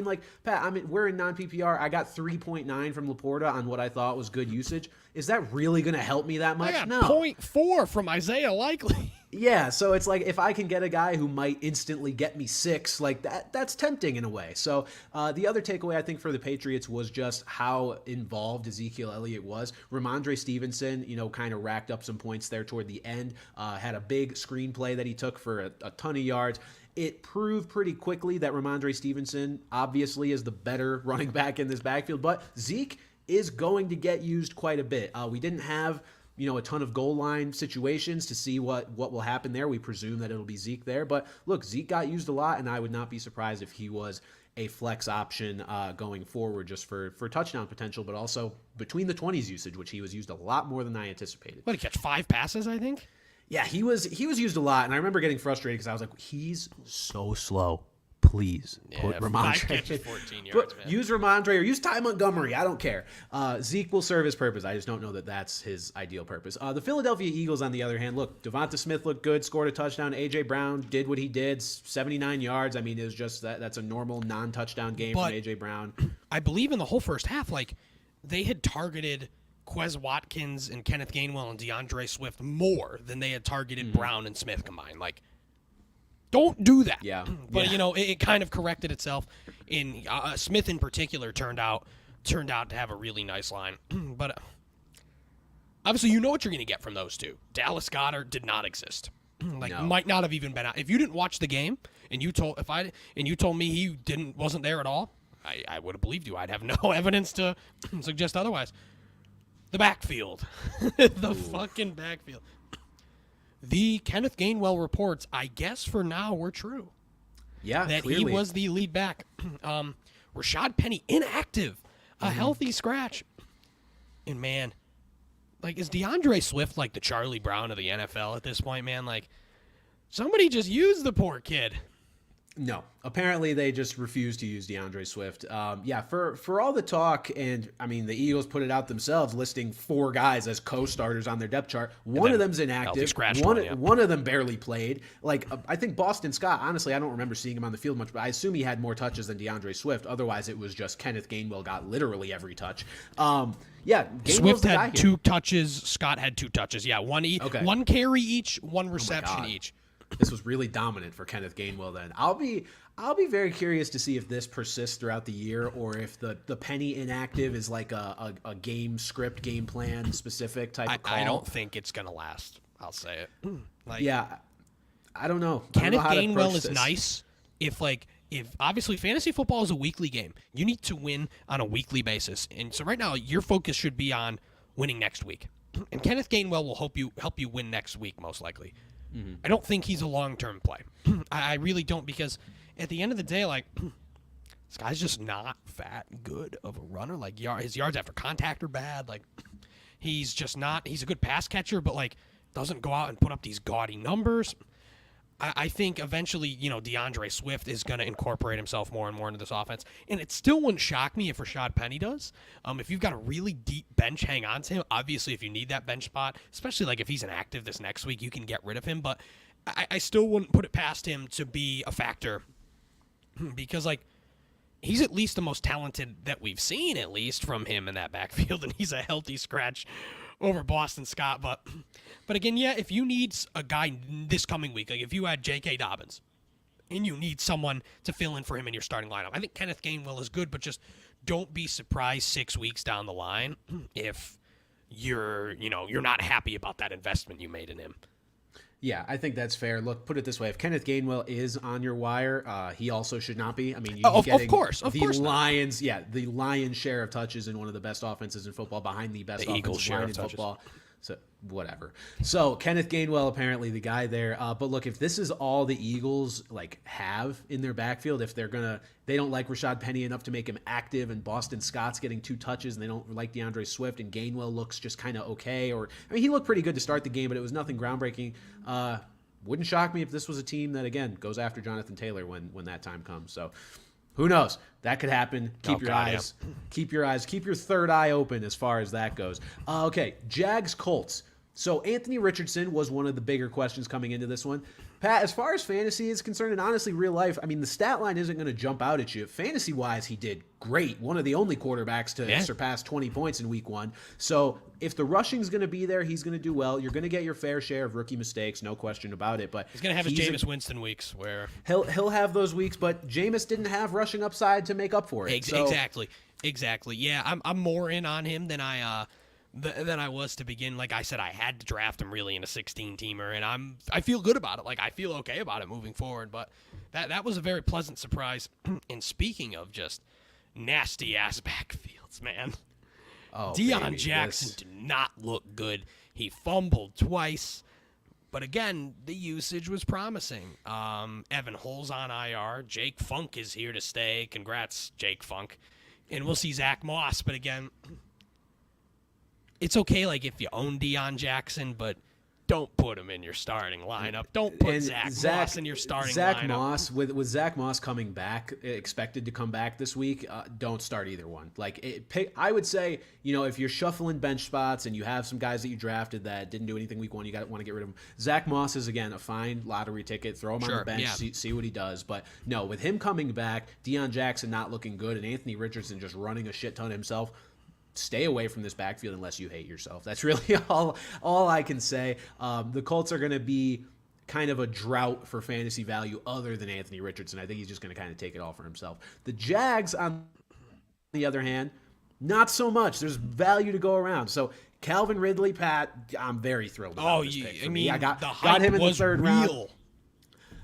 Pat, we're in non-PPR. I got 3.9 from Laporta on what I thought was good usage. Is that really going to help me that much?
I got 0.4 from Isaiah Likely.
Yeah, so it's like if I can get a guy who might instantly get me 6, like that's tempting in a way. So the other takeaway I think for the Patriots was just how involved Ezekiel Elliott was. Ramondre Stevenson, kind of racked up some points there toward the end. Had a big screenplay that he took for a ton of yards. It proved pretty quickly that Ramondre Stevenson obviously is the better running back in this backfield, but Zeke is going to get used quite a bit. We didn't have a ton of goal line situations to see what will happen there. We presume that it'll be Zeke there. But look, Zeke got used a lot, and I would not be surprised if he was a flex option going forward just for touchdown potential, but also between the 20s usage, which he was used a lot more than I anticipated.
What, he catch 5 passes, I think?
Yeah, he was used a lot, and I remember getting frustrated because I was like, he's so slow. Please put Ramondre.
5 catches, 14 yards, man.
Use Ramondre or use Ty Montgomery. I don't care. Zeke will serve his purpose. I just don't know that that's his ideal purpose. The Philadelphia Eagles, on the other hand, look, Devonta Smith looked good, scored a touchdown. A.J. Brown did what he did, 79 yards. I mean, it was just that's a normal non-touchdown game from A.J. Brown.
I believe in the whole first half, like, they had targeted Quez Watkins and Kenneth Gainwell and DeAndre Swift more than they had targeted Brown and Smith combined. Like, don't do that.
Yeah.
But, it kind of corrected itself. Smith in particular turned out to have a really nice line. But obviously you know what you're going to get from those two. Dallas Goedert did not exist. Might not have even been out. If you didn't watch the game and you told me he wasn't there at all, I would have believed you. I'd have no evidence to suggest otherwise. The backfield. Fucking backfield. The Kenneth Gainwell reports, I guess for now, were true.
Yeah,
that
clearly.
he was the lead back. Rashad Penny inactive, a healthy scratch. And man, like, is DeAndre Swift like the Charlie Brown of the NFL at this point, man? Like, somebody just use the poor kid.
No, apparently they just refuse to use DeAndre Swift. For all the talk, and I mean, the Eagles put it out themselves, listing 4 guys as co-starters on their depth chart. One of them's inactive. One of them barely played. Like, I think Boston Scott, honestly, I don't remember seeing him on the field much, but I assume he had more touches than DeAndre Swift. Otherwise, it was just Kenneth Gainwell got literally every touch.
Swift had 2 touches. Scott had 2 touches. Yeah, one carry each, 1 reception each.
This was really dominant for Kenneth Gainwell then. I'll be very curious to see if this persists throughout the year or if the Penny inactive is like a game script, game plan specific type of call.
I don't think it's going to last. I'll say it.
I don't know.
Kenneth Gainwell is nice if obviously fantasy football is a weekly game. You need to win on a weekly basis. And so right now your focus should be on winning next week. And Kenneth Gainwell will help you win next week most likely. I don't think he's a long-term play. I really don't, because at the end of the day, like, this guy's just not that good of a runner. Like, his yards after contact are bad. Like, he's just not. He's a good pass catcher, but, like, doesn't go out and put up these gaudy numbers. I think eventually, DeAndre Swift is going to incorporate himself more and more into this offense. And it still wouldn't shock me if Rashad Penny does. If you've got a really deep bench, hang on to him. Obviously, if you need that bench spot, especially like if he's inactive this next week, you can get rid of him. But I still wouldn't put it past him to be a factor because, like, he's at least the most talented that we've seen, at least from him in that backfield. And he's a healthy scratch over Boston Scott. But again, if you need a guy this coming week, like if you had J.K. Dobbins and you need someone to fill in for him in your starting lineup, I think Kenneth Gainwell is good, but just don't be surprised 6 weeks down the line if you're not happy about that investment you made in him.
Yeah, I think that's fair. Look, put it this way: if Kenneth Gainwell is on your wire, he also should not be. I mean,
of course,
Lions, the Lions' share of touches in one of the best offenses in football, behind the best offensive line in football. So whatever. So Kenneth Gainwell, apparently the guy there. But look, if this is all the Eagles have in their backfield, if they don't like Rashad Penny enough to make him active, and Boston Scott's getting 2 touches, and they don't like DeAndre Swift, and Gainwell looks just kind of okay, he looked pretty good to start the game, but it was nothing groundbreaking. Wouldn't shock me if this was a team that again goes after Jonathan Taylor when that time comes. So. Who knows? That could happen. Keep your third eye open as far as that goes. Okay, Jags Colts. So Anthony Richardson was one of the bigger questions coming into this one. Pat, as far as fantasy is concerned, and honestly real life, I mean, the stat line isn't going to jump out at you. Fantasy-wise, he did great. One of the only quarterbacks to surpass 20 points in week 1. So if the rushing's going to be there, he's going to do well. You're going to get your fair share of rookie mistakes, no question about it. But
he's going to have his Jameis Winston weeks where
he'll have those weeks, but Jameis didn't have rushing upside to make up for it.
Exactly. Yeah, I'm more in on him than I was to begin. Like I said, I had to draft him really in a 16-teamer, and I feel good about it. Like, I feel okay about it moving forward, but that was a very pleasant surprise. And speaking of just nasty-ass backfields, man, Deion Jackson did not look good. He fumbled twice. But again, the usage was promising. Evan Hull's on IR. Jake Funk is here to stay. Congrats, Jake Funk. And we'll see Zach Moss. But again, it's okay like if you own Deion Jackson, but don't put him in your starting lineup. Don't put Zach Moss in your starting lineup.
Moss, with Zach Moss coming back, expected to come back this week, don't start either one. I would say, if you're shuffling bench spots and you have some guys that you drafted that didn't do anything week one, you want to get rid of them. Zach Moss is, again, a fine lottery ticket. Throw him on the bench, see what he does. But no, with him coming back, Deion Jackson not looking good, and Anthony Richardson just running a shit ton himself, stay away from this backfield unless you hate yourself. That's really all I can say. The Colts are going to be kind of a drought for fantasy value other than Anthony Richardson. I think he's just going to kind of take it all for himself. The Jags, on the other hand, not so much. There's value to go around. So Calvin Ridley, Pat, I'm very thrilled about this pick. I got him in the third round.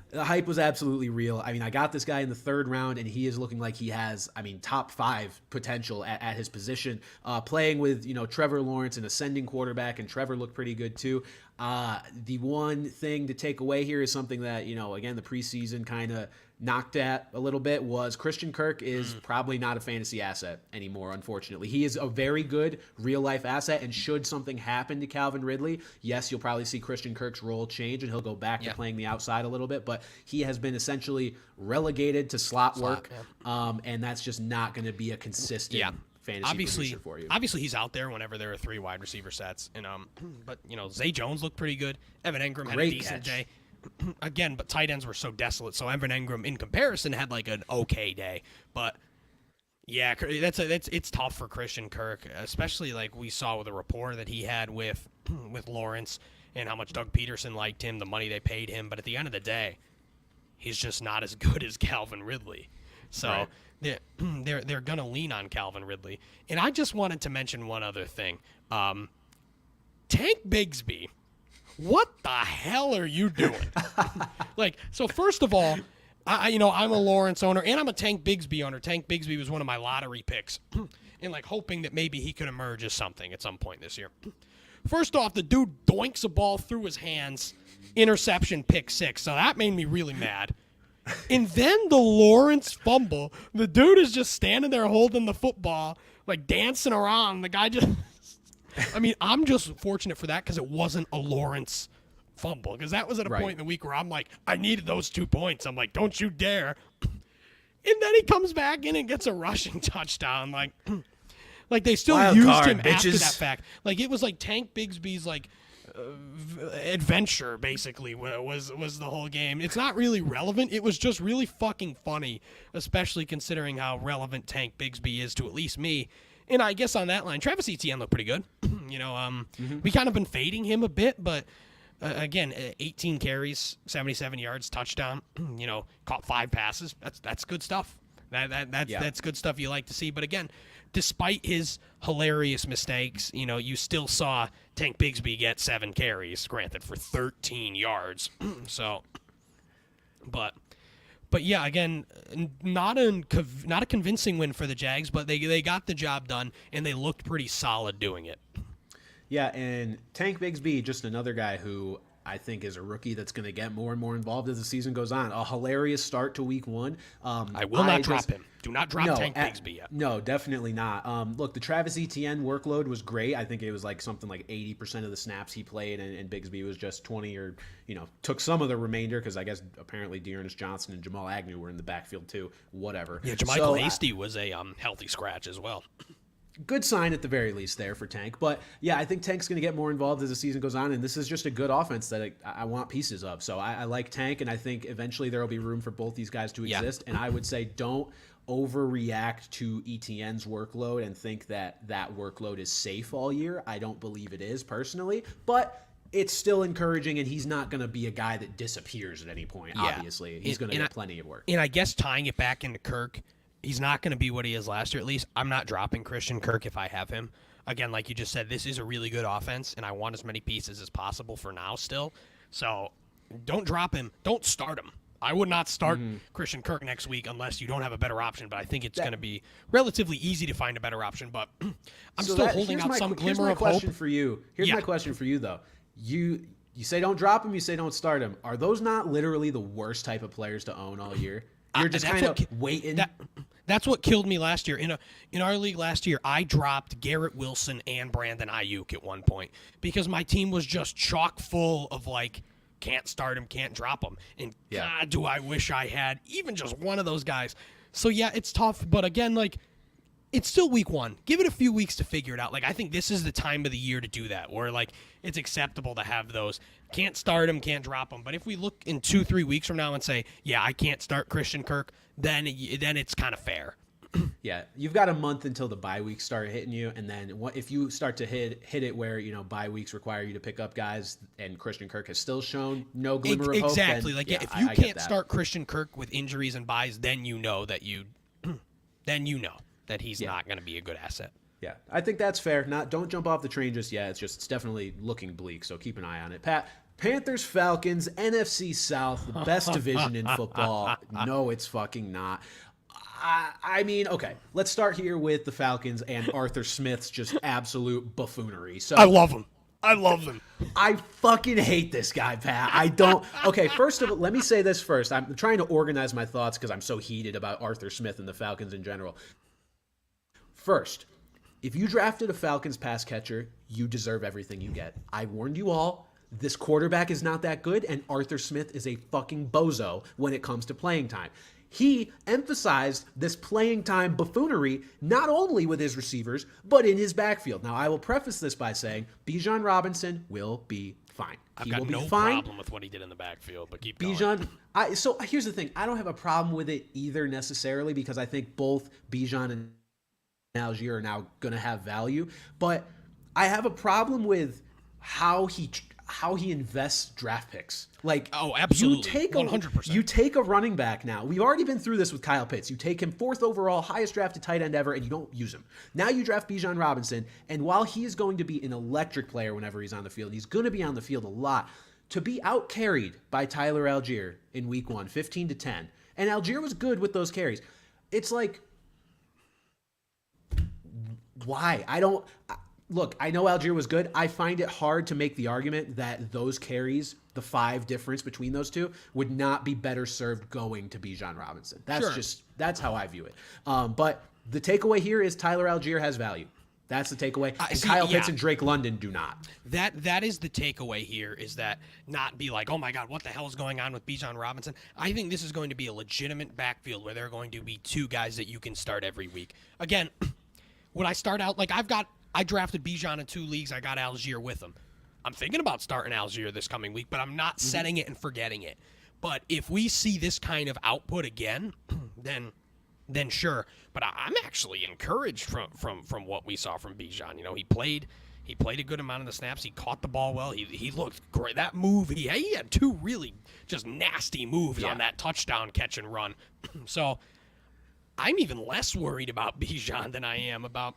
The hype was absolutely real. I got this guy in the third round, and he is looking like he has, top 5 potential at his position. Playing with, Trevor Lawrence, an ascending quarterback, and Trevor looked pretty good too. The one thing to take away here is something that, again, the preseason kind of knocked at a little bit was Christian Kirk is probably not a fantasy asset anymore, unfortunately. He is a very good real-life asset, and should something happen to Calvin Ridley, yes, you'll probably see Christian Kirk's role change, and he'll go back to playing the outside a little bit, but he has been essentially relegated to slot work, and that's just not going to be a consistent fantasy producer for you.
Obviously, he's out there whenever there are 3 wide receiver sets, and but Zay Jones looked pretty good. Evan Engram had a decent day. Again, but tight ends were so desolate. So Evan Engram, in comparison, had like an okay day. But yeah, it's tough for Christian Kirk, especially like we saw with the rapport that he had with Lawrence and how much Doug Peterson liked him, the money they paid him. But at the end of the day, he's just not as good as Calvin Ridley. So they're gonna lean on Calvin Ridley. And I just wanted to mention one other thing. Tank Bigsby. What the hell are you doing? So first of all, I'm a Lawrence owner and I'm a Tank Bigsby owner. Tank Bigsby was one of my lottery picks, and hoping that maybe he could emerge as something at some point this year. First off, the dude doinks a ball through his hands, interception, pick 6. So that made me really mad. And then the Lawrence fumble. The dude is just standing there holding the football, dancing around. The guy just. I'm just fortunate for that because it wasn't a Lawrence fumble, because that was at a point in the week where I'm like, I needed those 2 points. I'm like, don't you dare. And then he comes back in and gets a rushing touchdown. They still used him after that fact. It was Tank Bigsby's adventure, basically, was the whole game. It's not really relevant. It was just really fucking funny, especially considering how relevant Tank Bigsby is to at least me. And I guess on that line, Travis Etienne looked pretty good. We kind of been fading him a bit, but again, 18 carries, 77 yards, touchdown. Caught 5 passes. That's good stuff. That's good stuff you like to see. But again, despite his hilarious mistakes, you still saw Tank Bigsby get 7 carries, granted for 13 yards. But yeah, again, not a convincing win for the Jags, but they got the job done, and they looked pretty solid doing it.
Yeah, and Tank Bigsby, just another guy who I think is a rookie that's going to get more and more involved as the season goes on. A hilarious start to week 1.
I will not drop him. Do not drop Tank Bigsby yet.
No, definitely not. Look, the Travis Etienne workload was great. I think it was something like 80% of the snaps he played, and Bigsby was just 20 or, took some of the remainder because I guess apparently Dearness Johnson and Jamal Agnew were in the backfield too. Whatever.
Yeah, Jermichael Hasty was a healthy scratch as well.
Good sign at the very least there for Tank. But, yeah, I think Tank's going to get more involved as the season goes on, and this is just a good offense that I want pieces of. So I like Tank, and I think eventually there will be room for both these guys to exist. And I would say don't overreact to Etienne's workload and think that workload is safe all year. I don't believe it is personally, but it's still encouraging, and he's not going to be a guy that disappears at any point, obviously. He's going to get plenty of work.
And I guess tying it back into Kirk, he's not going to be what he is last year, at least. I'm not dropping Christian Kirk if I have him. Again, like you just said, this is a really good offense, and I want as many pieces as possible for now still. So don't drop him. Don't start him. I would not start Christian Kirk next week unless you don't have a better option, but I think it's going to be relatively easy to find a better option, but I'm still holding out some glimmer of hope.
Here's my question for you, though. You say don't drop him, you say don't start him. Are those not literally the worst type of players to own all year? You're just kind of waiting.
That's what killed me last year. In our league last year, I dropped Garrett Wilson and Brandon Ayuk at one point because my team was just chock full of like, can't start him, can't drop him. And God, do I wish I had even just one of those guys. So yeah, it's tough. But again, like, it's still week 1. Give it a few weeks to figure it out. Like, I think this is the time of the year to do that, where like it's acceptable to have those. Can't start him, can't drop him. But if we look in 2-3 weeks from now and say, yeah, I can't start Christian Kirk, then it's kind of fair.
Yeah, you've got a month until the bye weeks start hitting you, and then if you start to hit it where bye weeks require you to pick up guys, and Christian Kirk has still shown no glimmer of hope.
Exactly.
Then,
like if you can't start Christian Kirk with injuries and buys, then you know that he's not going to be a good asset.
Yeah, I think that's fair. Don't jump off the train just yet. It's definitely looking bleak, so keep an eye on it. Pat, Panthers, Falcons, NFC South, the best division in football. No, it's fucking not. I mean, okay, let's start here with the Falcons and Arthur Smith's just absolute buffoonery. So
I love him.
I fucking hate this guy, Pat. I don't. Okay, first of all, let me say this first. I'm trying to organize my thoughts because I'm so heated about Arthur Smith and the Falcons in general. First, if you drafted a Falcons pass catcher, you deserve everything you get. I warned you all. This quarterback is not that good, and Arthur Smith is a fucking bozo when it comes to playing time. He emphasized this playing time buffoonery not only with his receivers, but in his backfield. Now, I will preface this by saying Bijan Robinson will be fine.
I've got no problem with what he did in the backfield, but keep going.
So here's the thing. I don't have a problem with it either necessarily because I think both Bijan and Algier are now going to have value. But I have a problem with how he invests draft picks. Like,
oh, absolutely, 100%.
You take a running back now. We've already been through this with Kyle Pitts. You take him 4th overall, highest drafted tight end ever, and you don't use him. Now you draft Bijan Robinson, and while he is going to be an electric player whenever he's on the field, he's going to be on the field a lot. To be out-carried by Tyler Algier in week 1, 15-10, and Algier was good with those carries. It's like, why? Look, I know Algier was good. I find it hard to make the argument that those carries, the 5 difference between those two, would not be better served going to Bijan Robinson. That's how I view it. But the takeaway here is Tyler Algier has value. That's the takeaway. And Kyle Pitts and Drake London do not.
That is the takeaway here, is that not be like, oh my God, what the hell is going on with Bijan Robinson? I think this is going to be a legitimate backfield where there are going to be 2 guys that you can start every week. Again, when I start out, like I drafted Bijan in 2 leagues. I got Algier with him. I'm thinking about starting Algier this coming week, but I'm not setting it and forgetting it. But if we see this kind of output again, then sure. But I'm actually encouraged from what we saw from Bijan. He played a good amount of the snaps. He caught the ball well. He looked great. That move, he had 2 really just nasty moves on that touchdown catch and run. So I'm even less worried about Bijan than I am about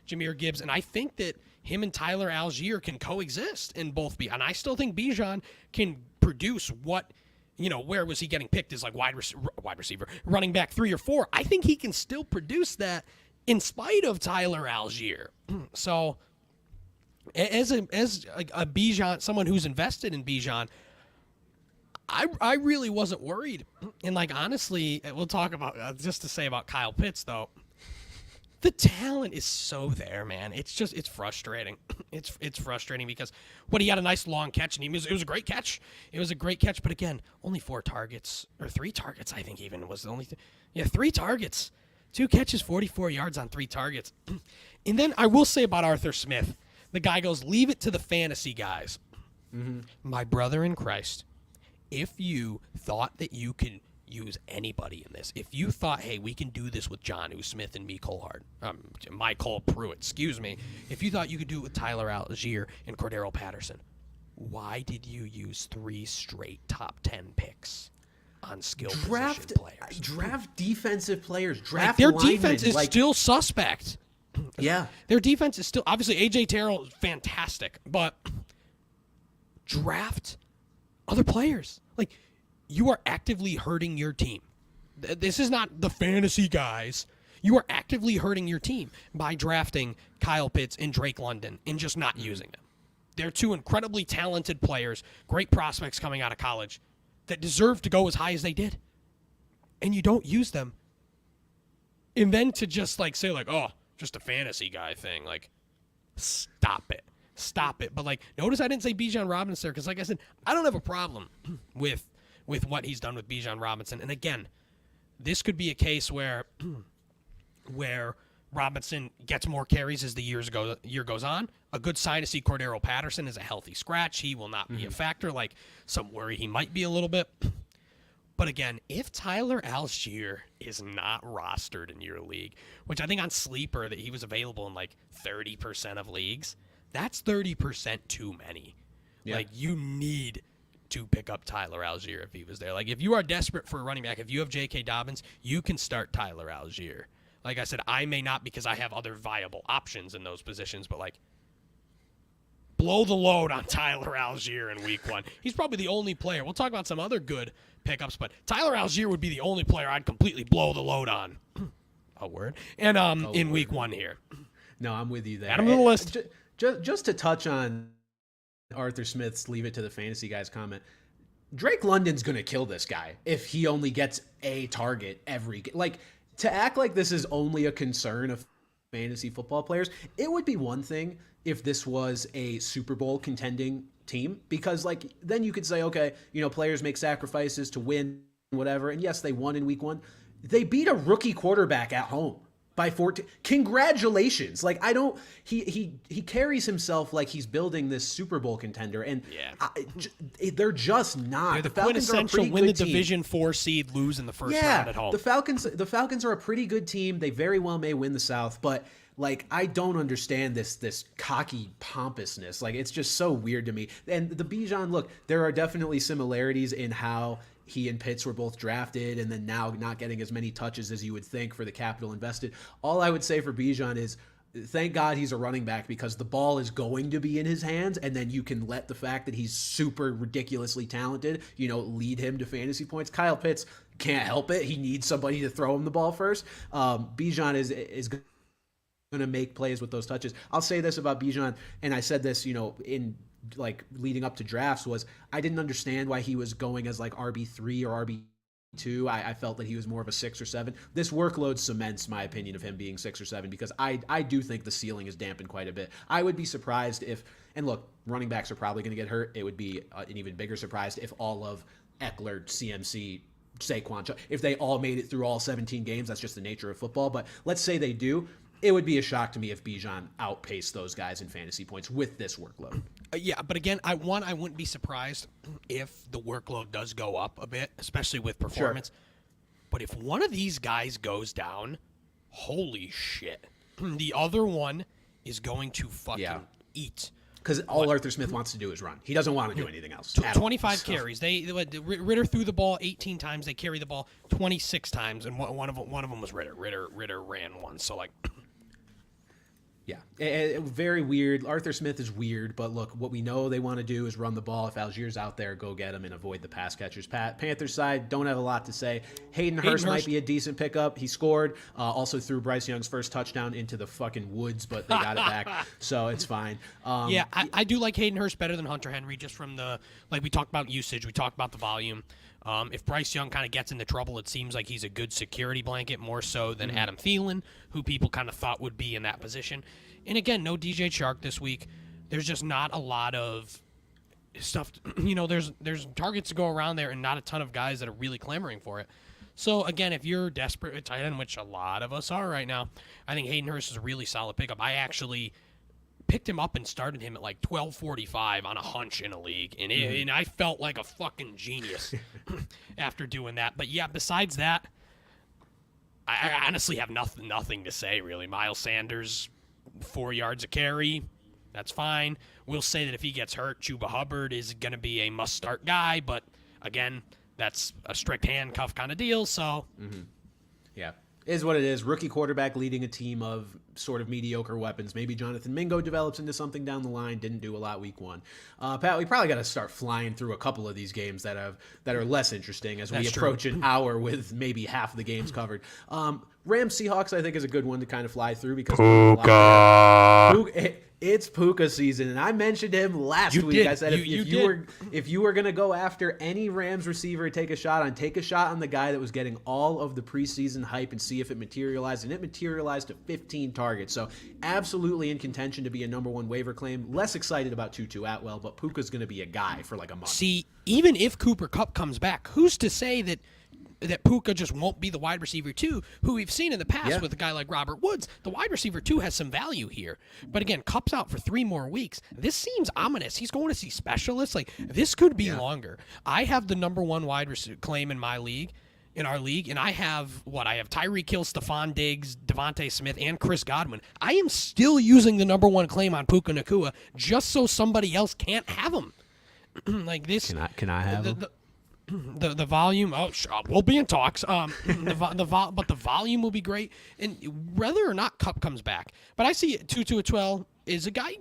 Jahmyr Gibbs, and I think that him and Tyler Algier can coexist in both. And I still think Bijan can produce what, where was he getting picked as like wide receiver, running back 3 or 4. I think he can still produce that in spite of Tyler Algier. So as a Bijan, someone who's invested in Bijan, I really wasn't worried. And like, honestly, we'll talk about, just to say about Kyle Pitts though, the talent is so there, man. It's frustrating. It's frustrating because he had a nice long catch, and it was a great catch. It was a great catch, but again, only 4 targets, or 3 targets, I think even was the only thing. Yeah, 3 targets. 2 catches, 44 yards on 3 targets. And then I will say about Arthur Smith, the guy goes, leave it to the fantasy guys. Mm-hmm. My brother in Christ, if you thought that you could use anybody in this, if you thought, hey, we can do this with Jonnu Smith and Michael Pruitt, if you thought you could do it with Tyler Algier and Cordero Patterson, why did you use 3 straight top 10 picks on skill position players?
Draft defensive players. Draft
their
linemen.
Defense is still suspect.
Yeah.
Their defense is still, obviously, A.J. Terrell is fantastic, but draft other players. Like, you are actively hurting your team. This is not the fantasy guys. You are actively hurting your team by drafting Kyle Pitts and Drake London and just not using them. They're two incredibly talented players, great prospects coming out of college that deserve to go as high as they did. And you don't use them. And then to just like say like, oh, just a fantasy guy thing. Like, stop it. Stop it. But like, notice I didn't say Bijan Robinson there because like I said, I don't have a problem with what he's done with Bijan Robinson. And again, this could be a case where Robinson gets more carries as the year goes on. A good sign to see Cordero Patterson is a healthy scratch. He will not be a factor. Like, some worry he might be a little bit. But again, if Tyler Algier is not rostered in your league, which I think on Sleeper that he was available in like 30% of leagues, that's 30% too many. Yeah. Like, you need to pick up Tyler Algier if he was there. Like, if you are desperate for a running back, if you have J.K. Dobbins, you can start Tyler Algier. Like I said, I may not because I have other viable options in those positions, but like, blow the load on Tyler Algier in week 1. He's probably the only player. We'll talk about some other good pickups, but Tyler Algier would be the only player I'd completely blow the load on. A word. And in week 1 here.
No, I'm with you there.
Add him to the list.
Just to touch on Arthur Smith's leave it to the fantasy guys comment. Drake London's going to kill this guy if he only gets a target every game. Like, to act like this is only a concern of fantasy football players, it would be one thing if this was a Super Bowl contending team, because like then you could say, okay, you know, players make sacrifices to win, whatever. And yes, they won in week 1. They beat a rookie quarterback at home by 14. Congratulations. Like, I don't, he carries himself like he's building this Super Bowl contender, and they're just not.
They're the quintessential win the Division 4 seed, lose in the first round at home.
The Falcons are a pretty good team. They very well may win the South, but like, I don't understand this cocky pompousness. Like, it's just so weird to me. And the Bijan, look, there are definitely similarities in how he and Pitts were both drafted and then now not getting as many touches as you would think for the capital invested. All I would say for Bijan is thank God he's a running back, because the ball is going to be in his hands, and then you can let the fact that he's super ridiculously talented, you know, lead him to fantasy points. Kyle Pitts can't help it. He needs somebody to throw him the ball first. Bijan is going to make plays with those touches. I'll say this about Bijan, and I said this, you know, in like leading up to drafts, was I didn't understand why he was going as like RB3 or RB2. I felt that he was more of a 6 or 7. This workload cements my opinion of him being 6 or 7, because I do think the ceiling is dampened quite a bit. I would be surprised if, and look, running backs are probably going to get hurt. It would be an even bigger surprise if all of Eckler, CMC, Saquon, if they all made it through all 17 games. That's just the nature of football. But let's say they do. It would be a shock to me if Bijan outpaced those guys in fantasy points with this workload.
Yeah, but again, I wouldn't be surprised if the workload does go up a bit, especially with performance. Sure. But if one of these guys goes down, holy shit. The other one is going to fucking eat.
Because all Arthur Smith wants to do is run. He doesn't want to do anything else.
25 carries. Ritter threw the ball 18 times. They carried the ball 26 times, and one of them was Ritter. Ritter ran one. So like,
yeah, very weird. Arthur Smith is weird, but look, what we know they want to do is run the ball. If Algier's out there, go get him and avoid the pass catchers. Panthers side, don't have a lot to say. Hayden Hurst might be a decent pickup. He scored. Also threw Bryce Young's first touchdown into the fucking woods, but they got it back, so it's fine.
I do like Hayden Hurst better than Hunter Henry, just from the, like, we talked about usage, we talked about the volume. If Bryce Young kind of gets into trouble, it seems like he's a good security blanket, more so than Adam Thielen, who people kind of thought would be in that position. And again, no DJ Chark this week. There's just not a lot of stuff. There's targets to go around there and not a ton of guys that are really clamoring for it. So, again, if you're desperate at tight end, which a lot of us are right now, I think Hayden Hurst is a really solid pickup. I actually picked him up and started him at like 12:45 on a hunch in a league, and I felt like a fucking genius after doing that. But yeah, besides that, I honestly have nothing to say really. Miles Sanders, 4 yards a carry, that's fine. We'll say that if he gets hurt, Chuba Hubbard is going to be a must-start guy, but again, that's a strict handcuff kind of deal. So,
yeah. Is what it is. Rookie quarterback leading a team of sort of mediocre weapons. Maybe Jonathan Mingo develops into something down the line. Didn't do a lot week one. Pat, we probably got to start flying through a couple of these games that are less interesting as we approach an hour with maybe half the games covered. Rams Seahawks, I think, is a good one to kind of fly through because it's Puka season, and I mentioned him last week. I said if you were gonna go after any Rams receiver to take a shot on the guy that was getting all of the preseason hype and see if it materialized, and it materialized to 15 targets. So absolutely in contention to be a number one waiver claim. Less excited about Tutu Atwell, but Puka's gonna be a guy for like a month.
See, even if Cooper Kupp comes back, who's to say that Puka just won't be the wide receiver 2, who we've seen in the past with a guy like Robert Woods. The wide receiver 2 has some value here. But again, Kupp's out for 3 more weeks. This seems ominous. He's going to see specialists. Like, this could be longer. I have the number 1 wide receiver claim in our league, and I have Tyreek Hill, Stephon Diggs, Devontae Smith, and Chris Godwin. I am still using the number 1 claim on Puka Nacua just so somebody else can't have him. Like this.
Can I have him?
The volume, we'll be in talks. But the volume will be great, and whether or not Kupp comes back. But I see Tutu Atwell is a guy.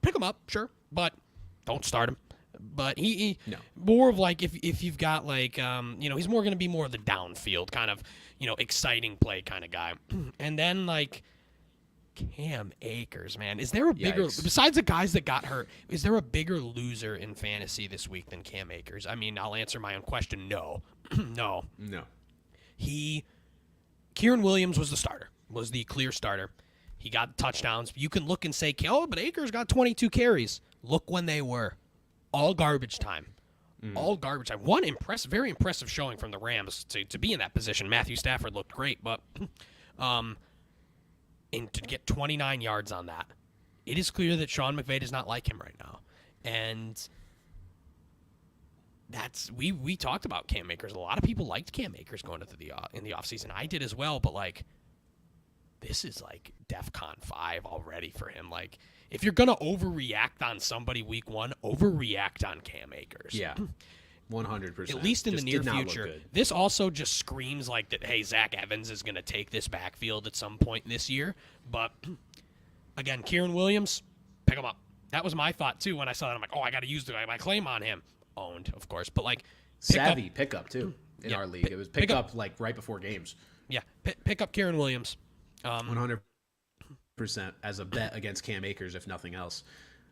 Pick him up, sure, but don't start him. But he more of like if you've got like he's more going to be more of the downfield kind of exciting play kind of guy, and then like. Cam Akers, man. Is there a bigger, besides the guys that got hurt, is there a bigger loser in fantasy this week than Cam Akers? I mean, I'll answer my own question. No. No. Kieran Williams was the starter, was the clear starter. He got touchdowns. You can look and say, but Akers got 22 carries. Look when they were. All garbage time. All garbage time. One very impressive showing from the Rams to be in that position. Matthew Stafford looked great, but and to get 29 yards on that, it is clear that Sean McVay does not like him right now. And that's we talked about Cam Akers. A lot of people liked Cam Akers going into in the offseason. I did as well, but like this is like DEFCON 5 already for him. Like if you're going to overreact on somebody week 1, overreact on Cam Akers.
Yeah. 100%.
At least in the near future. This also just screams like that, hey, Zach Evans is going to take this backfield at some point this year. But, again, Kieran Williams, pick him up. That was my thought, too, when I saw that. I'm like, I got to use my claim on him. Owned, of course. But, like,
savvy pickup, too, in our league. It was pick up, like, right before games.
Yeah, pick up Kieran Williams.
100% as a bet against Cam Akers, if nothing else.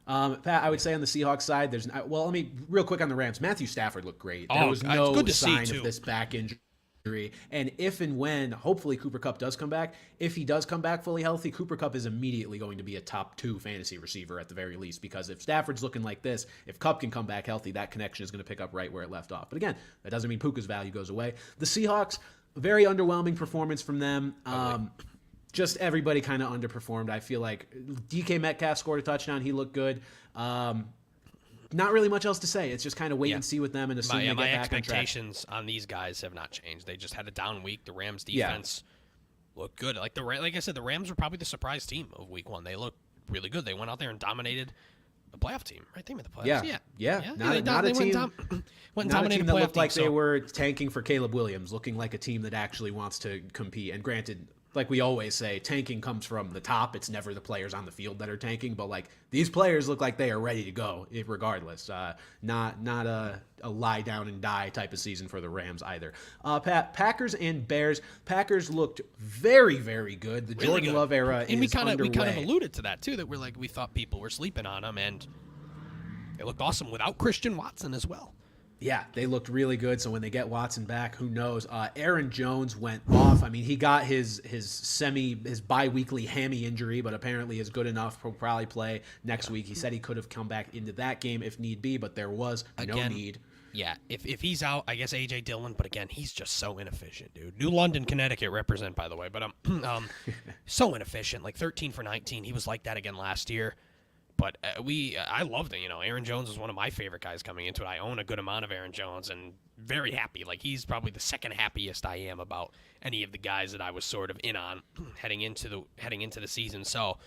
Pat, I would say on the Seahawks side, let me real quick on the Rams. Matthew Stafford looked great. There was no sign of this back injury. And if and when, hopefully Cooper Kupp does come back, if he does come back fully healthy, Cooper Kupp is immediately going to be a top 2 fantasy receiver at the very least, because if Stafford's looking like this, if Kupp can come back healthy, that connection is going to pick up right where it left off. But again, that doesn't mean Puka's value goes away. The Seahawks, very underwhelming performance from them. Just everybody kind of underperformed. I feel like DK Metcalf scored a touchdown. He looked good. Not really much else to say. It's just kind of wait and see with them and assume they get back on track.
My expectations on these guys have not changed. They just had a down week. The Rams defense looked good. Like I said, the Rams were probably the surprise team of week 1. They looked really good. They went out there and dominated a playoff team, right? They made the playoffs. Not a team
that looked like they were tanking for Caleb Williams, looking like a team that actually wants to compete. And granted, like we always say, tanking comes from the top. It's never the players on the field that are tanking, but like these players look like they are ready to go regardless. Not a lie down and die type of season for the Rams either. Packers and Bears. Packers looked very, very good. The Jordan Love era is underway. And we kind of alluded
to that too, that we thought people were sleeping on them, and they looked awesome without Christian Watson as well.
Yeah, they looked really good. So when they get Watson back, who knows? Aaron Jones went off. I mean, he got his bi-weekly hammy injury, but apparently is good enough. He'll probably play next week. He said he could have come back into that game if need be, but there was no need.
Yeah, if he's out, I guess A.J. Dillon, but again, he's just so inefficient, dude. New London, Connecticut represent, by the way, but so inefficient. Like 13 for 19. He was like that again last year. But I loved it. Aaron Jones is one of my favorite guys coming into it. I own a good amount of Aaron Jones and very happy. Like he's probably the second happiest I am about any of the guys that I was sort of in on heading into the season. So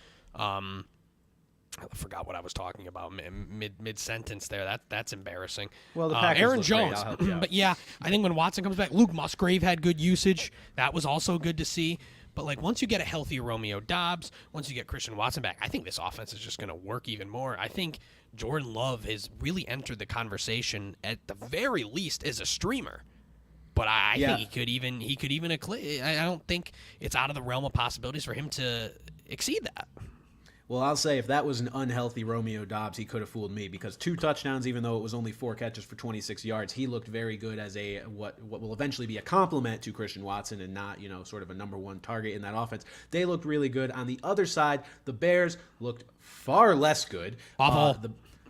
I forgot what I was talking about mid sentence there. That's embarrassing.
Well, the Packers
Aaron
look great.
Jones,
I'll help you out.
but yeah, I think when Watson comes back, Luke Musgrave had good usage. That was also good to see. But like once you get a healthy Romeo Doubs, once you get Christian Watson back, I think this offense is just going to work even more. I think Jordan Love has really entered the conversation at the very least as a streamer. But I think he could even eclipse. I don't think it's out of the realm of possibilities for him to exceed that.
Well, I'll say if that was an unhealthy Romeo Doubs, he could have fooled me because 2 touchdowns, even though it was only 4 catches for 26 yards, he looked very good as a what will eventually be a compliment to Christian Watson and not, sort of a number one target in that offense. They looked really good. On the other side, the Bears looked far less good.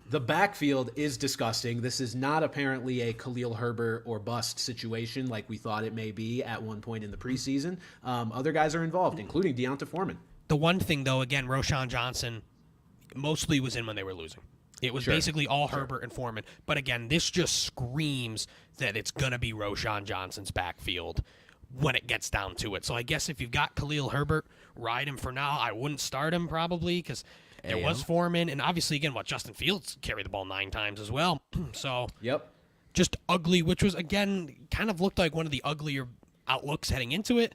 The backfield is disgusting. This is not apparently a Khalil Herbert or bust situation like we thought it may be at one point in the preseason. Other guys are involved, including Deonta Foreman.
The one thing, though, again, Roshan Johnson mostly was in when they were losing. It was basically all Herbert and Foreman. But again, this just screams that it's going to be Roshan Johnson's backfield when it gets down to it. So I guess if you've got Khalil Herbert, ride him for now. I wouldn't start him probably because there was Foreman. And obviously, again, Justin Fields carried the ball 9 times as well. So just ugly, which was, again, kind of looked like one of the uglier outlooks heading into it.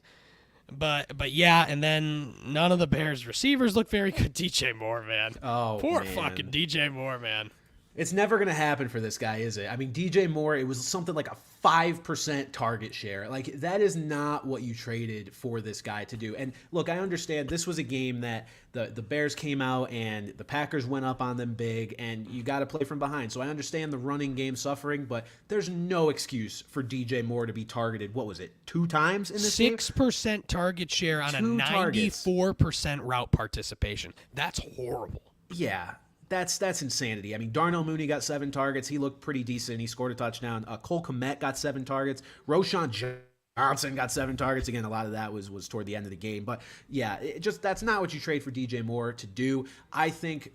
But yeah, and then none of the Bears receivers look very good. DJ Moore, man.
Oh,
poor fucking DJ Moore, man.
It's never going to happen for this guy, is it? I mean, DJ Moore, it was something like a 5% target share. Like, that is not what you traded for this guy to do. And look, I understand this was a game that the Bears came out and the Packers went up on them big, and you got to play from behind. So I understand the running game suffering, but there's no excuse for DJ Moore to be targeted. What was it, 2 times in this game?
6% target share on a 94% route participation. That's horrible.
Yeah. That's insanity. I mean, Darnell Mooney got 7 targets. He looked pretty decent. He scored a touchdown. Cole Kmet got 7 targets. Roshan Johnson got 7 targets. Again, a lot of that was toward the end of the game. But yeah, that's not what you trade for DJ Moore to do. I think.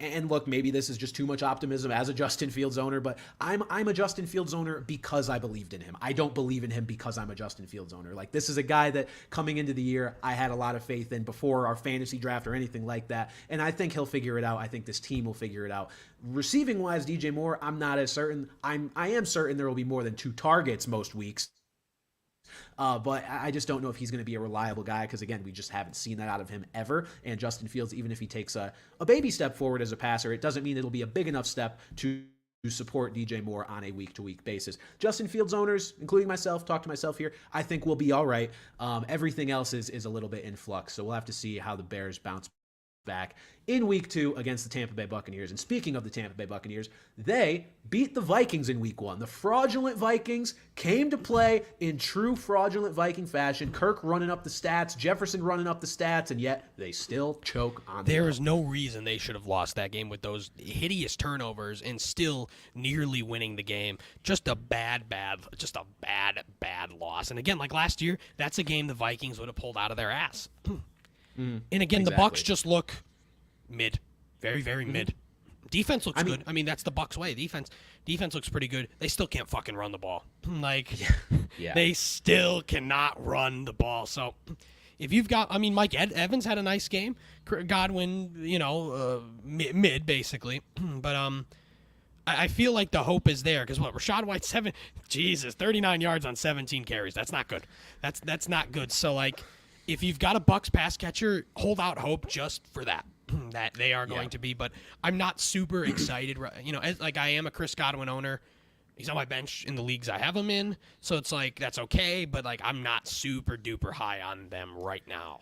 And look, maybe this is just too much optimism as a Justin Fields owner, but I'm a Justin Fields owner because I believed in him. I don't believe in him because I'm a Justin Fields owner. Like, this is a guy that coming into the year, I had a lot of faith in before our fantasy draft or anything like that. And I think he'll figure it out. I think this team will figure it out. Receiving wise, DJ Moore, I'm not as certain. I am certain there will be more than 2 targets most weeks. But I just don't know if he's going to be a reliable guy because, again, we just haven't seen that out of him ever. And Justin Fields, even if he takes a baby step forward as a passer, it doesn't mean it'll be a big enough step to support DJ Moore on a week-to-week basis. Justin Fields owners, including myself, talk to myself here, I think we'll be all right. Everything else is a little bit in flux, so we'll have to see how the Bears bounce back in week 2 against the Tampa Bay Buccaneers. And speaking of the Tampa Bay Buccaneers, they beat the Vikings in week 1. The fraudulent Vikings came to play in true fraudulent Viking fashion. Kirk running up the stats, Jefferson running up the stats, and yet they still choke on
There is no reason they should have lost that game with those hideous turnovers and still nearly winning the game. Just a bad loss. And again, like last year, that's a game the Vikings would have pulled out of their ass. And again, the Bucs just look mid, very, very mid. Defense looks good. I mean, that's the Bucs way. Defense looks pretty good. They still can't fucking run the ball. They still cannot run the ball. So if you've got, I mean, Mike Evans had a nice game. Godwin, mid basically. But I feel like the hope is there because Rachaad White 39 yards on 17 carries. That's not good. That's not good. So like, if you've got a Bucs pass catcher, hold out hope just for that they are going to be. But I'm not super excited. Like I am a Chris Godwin owner. He's on my bench in the leagues I have him in, so it's like that's okay. But like I'm not super duper high on them right now.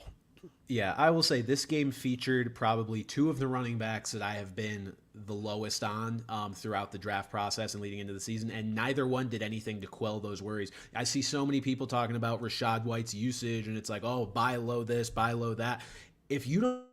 Yeah, I will say this game featured probably 2 of the running backs that I have been the lowest on throughout the draft process and leading into the season, and neither one did anything to quell those worries. I see so many people talking about Rachaad White's usage, and it's like, oh, buy low this, buy low that. If you don't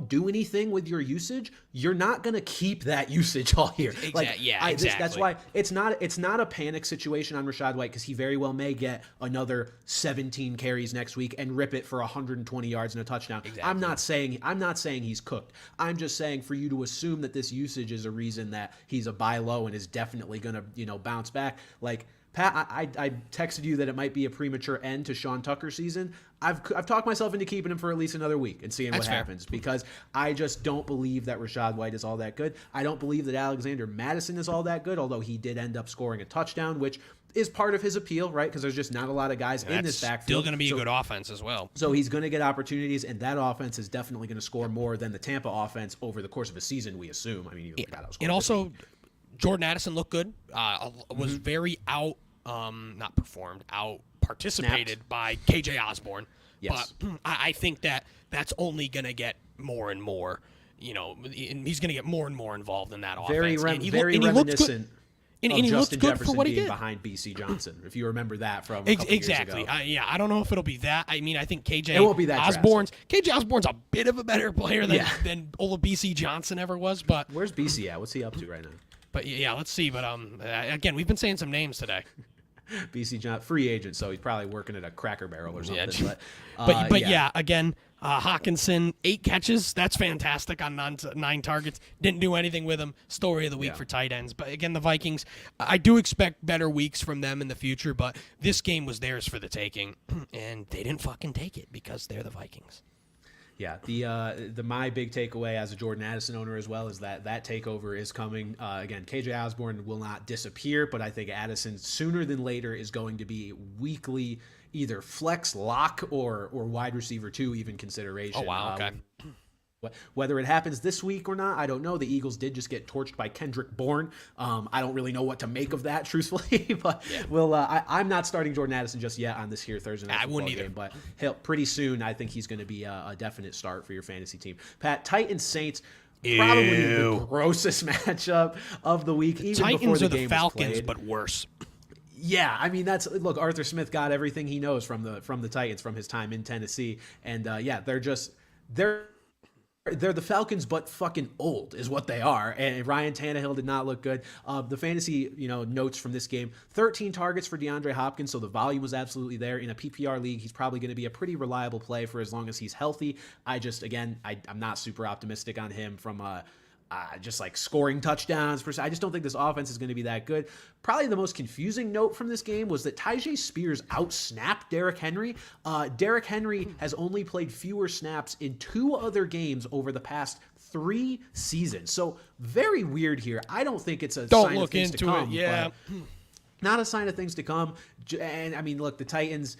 do anything with your usage, you're not going to keep that usage all year.
Exactly.
That's why it's not a panic situation on Rachaad White because he very well may get another 17 carries next week and rip it for 120 yards and a touchdown.
Exactly.
I'm not saying he's cooked. I'm just saying for you to assume that this usage is a reason that he's a buy low and is definitely going to, bounce back. Like, Pat, I texted you that it might be a premature end to Sean Tucker's season. I've talked myself into keeping him for at least another week and seeing what happens, because I just don't believe that Rachaad White is all that good. I don't believe that Alexander Mattison is all that good, although he did end up scoring a touchdown, which is part of his appeal, right? Because there's just not a lot of guys in this backfield.
Still going to be a good offense as well.
So he's going to get opportunities, and that offense is definitely going to score more than the Tampa offense over the course of a season, we assume. I mean,
and also, Jordan Addison looked good. Was very participated by KJ Osborne.
Yes.
But I think that's only going to get more and more, and he's going to get more and more involved in that offense.
Very reminiscent of Justin Jefferson being behind B.C. Johnson, if you remember that from a couple years ago.
I don't know if it'll be that. I mean, I think KJ
won't be that
Osborne's a bit of a better player than Ola B.C. Johnson ever was. But
where's B.C. at? What's he up to right now?
But yeah, let's see. But again, we've been saying some names today.
B.C. Johnson, free agent, so he's probably working at a Cracker Barrel or something.
Yeah, again, Hawkinson, 8 catches. That's fantastic on 9 targets. Didn't do anything with him. Story of the week for tight ends. But again, the Vikings, I do expect better weeks from them in the future, but this game was theirs for the taking, and they didn't fucking take it because they're the Vikings.
Yeah, the my big takeaway as a Jordan Addison owner as well is that takeover is coming. Again, KJ Osborne will not disappear, but I think Addison sooner than later is going to be weekly either flex lock or wide receiver 2 even consideration.
Oh wow, okay.
Whether it happens this week or not, I don't know. The Eagles did just get torched by Kendrick Bourne. I don't really know what to make of that, truthfully. But I'm not starting Jordan Addison just yet on this here Thursday night football game. But pretty soon, I think he's going to be a definite start for your fantasy team. Pat, Titans-Saints, probably the grossest matchup of the week. Even
Titans
before the
are
game
the Falcons,
was played.
but worse.
Yeah, I mean look. Arthur Smith got everything he knows from the Titans from his time in Tennessee, and they're the Falcons, but fucking old is what they are. And Ryan Tannehill did not look good. The fantasy, notes from this game: 13 targets for DeAndre Hopkins, so the volume was absolutely there. In a PPR league, he's probably going to be a pretty reliable play for as long as he's healthy. I'm not super optimistic on him from just like scoring touchdowns. I just don't think this offense is going to be that good. Probably the most confusing note from this game was that Tyjae Spears outsnapped Derrick Henry. Derrick Henry has only played fewer snaps in 2 other games over the past 3 seasons. So very weird here. I don't think it's a sign of things to come.
Yeah.
Not a sign of things to come. And I mean, look, the Titans,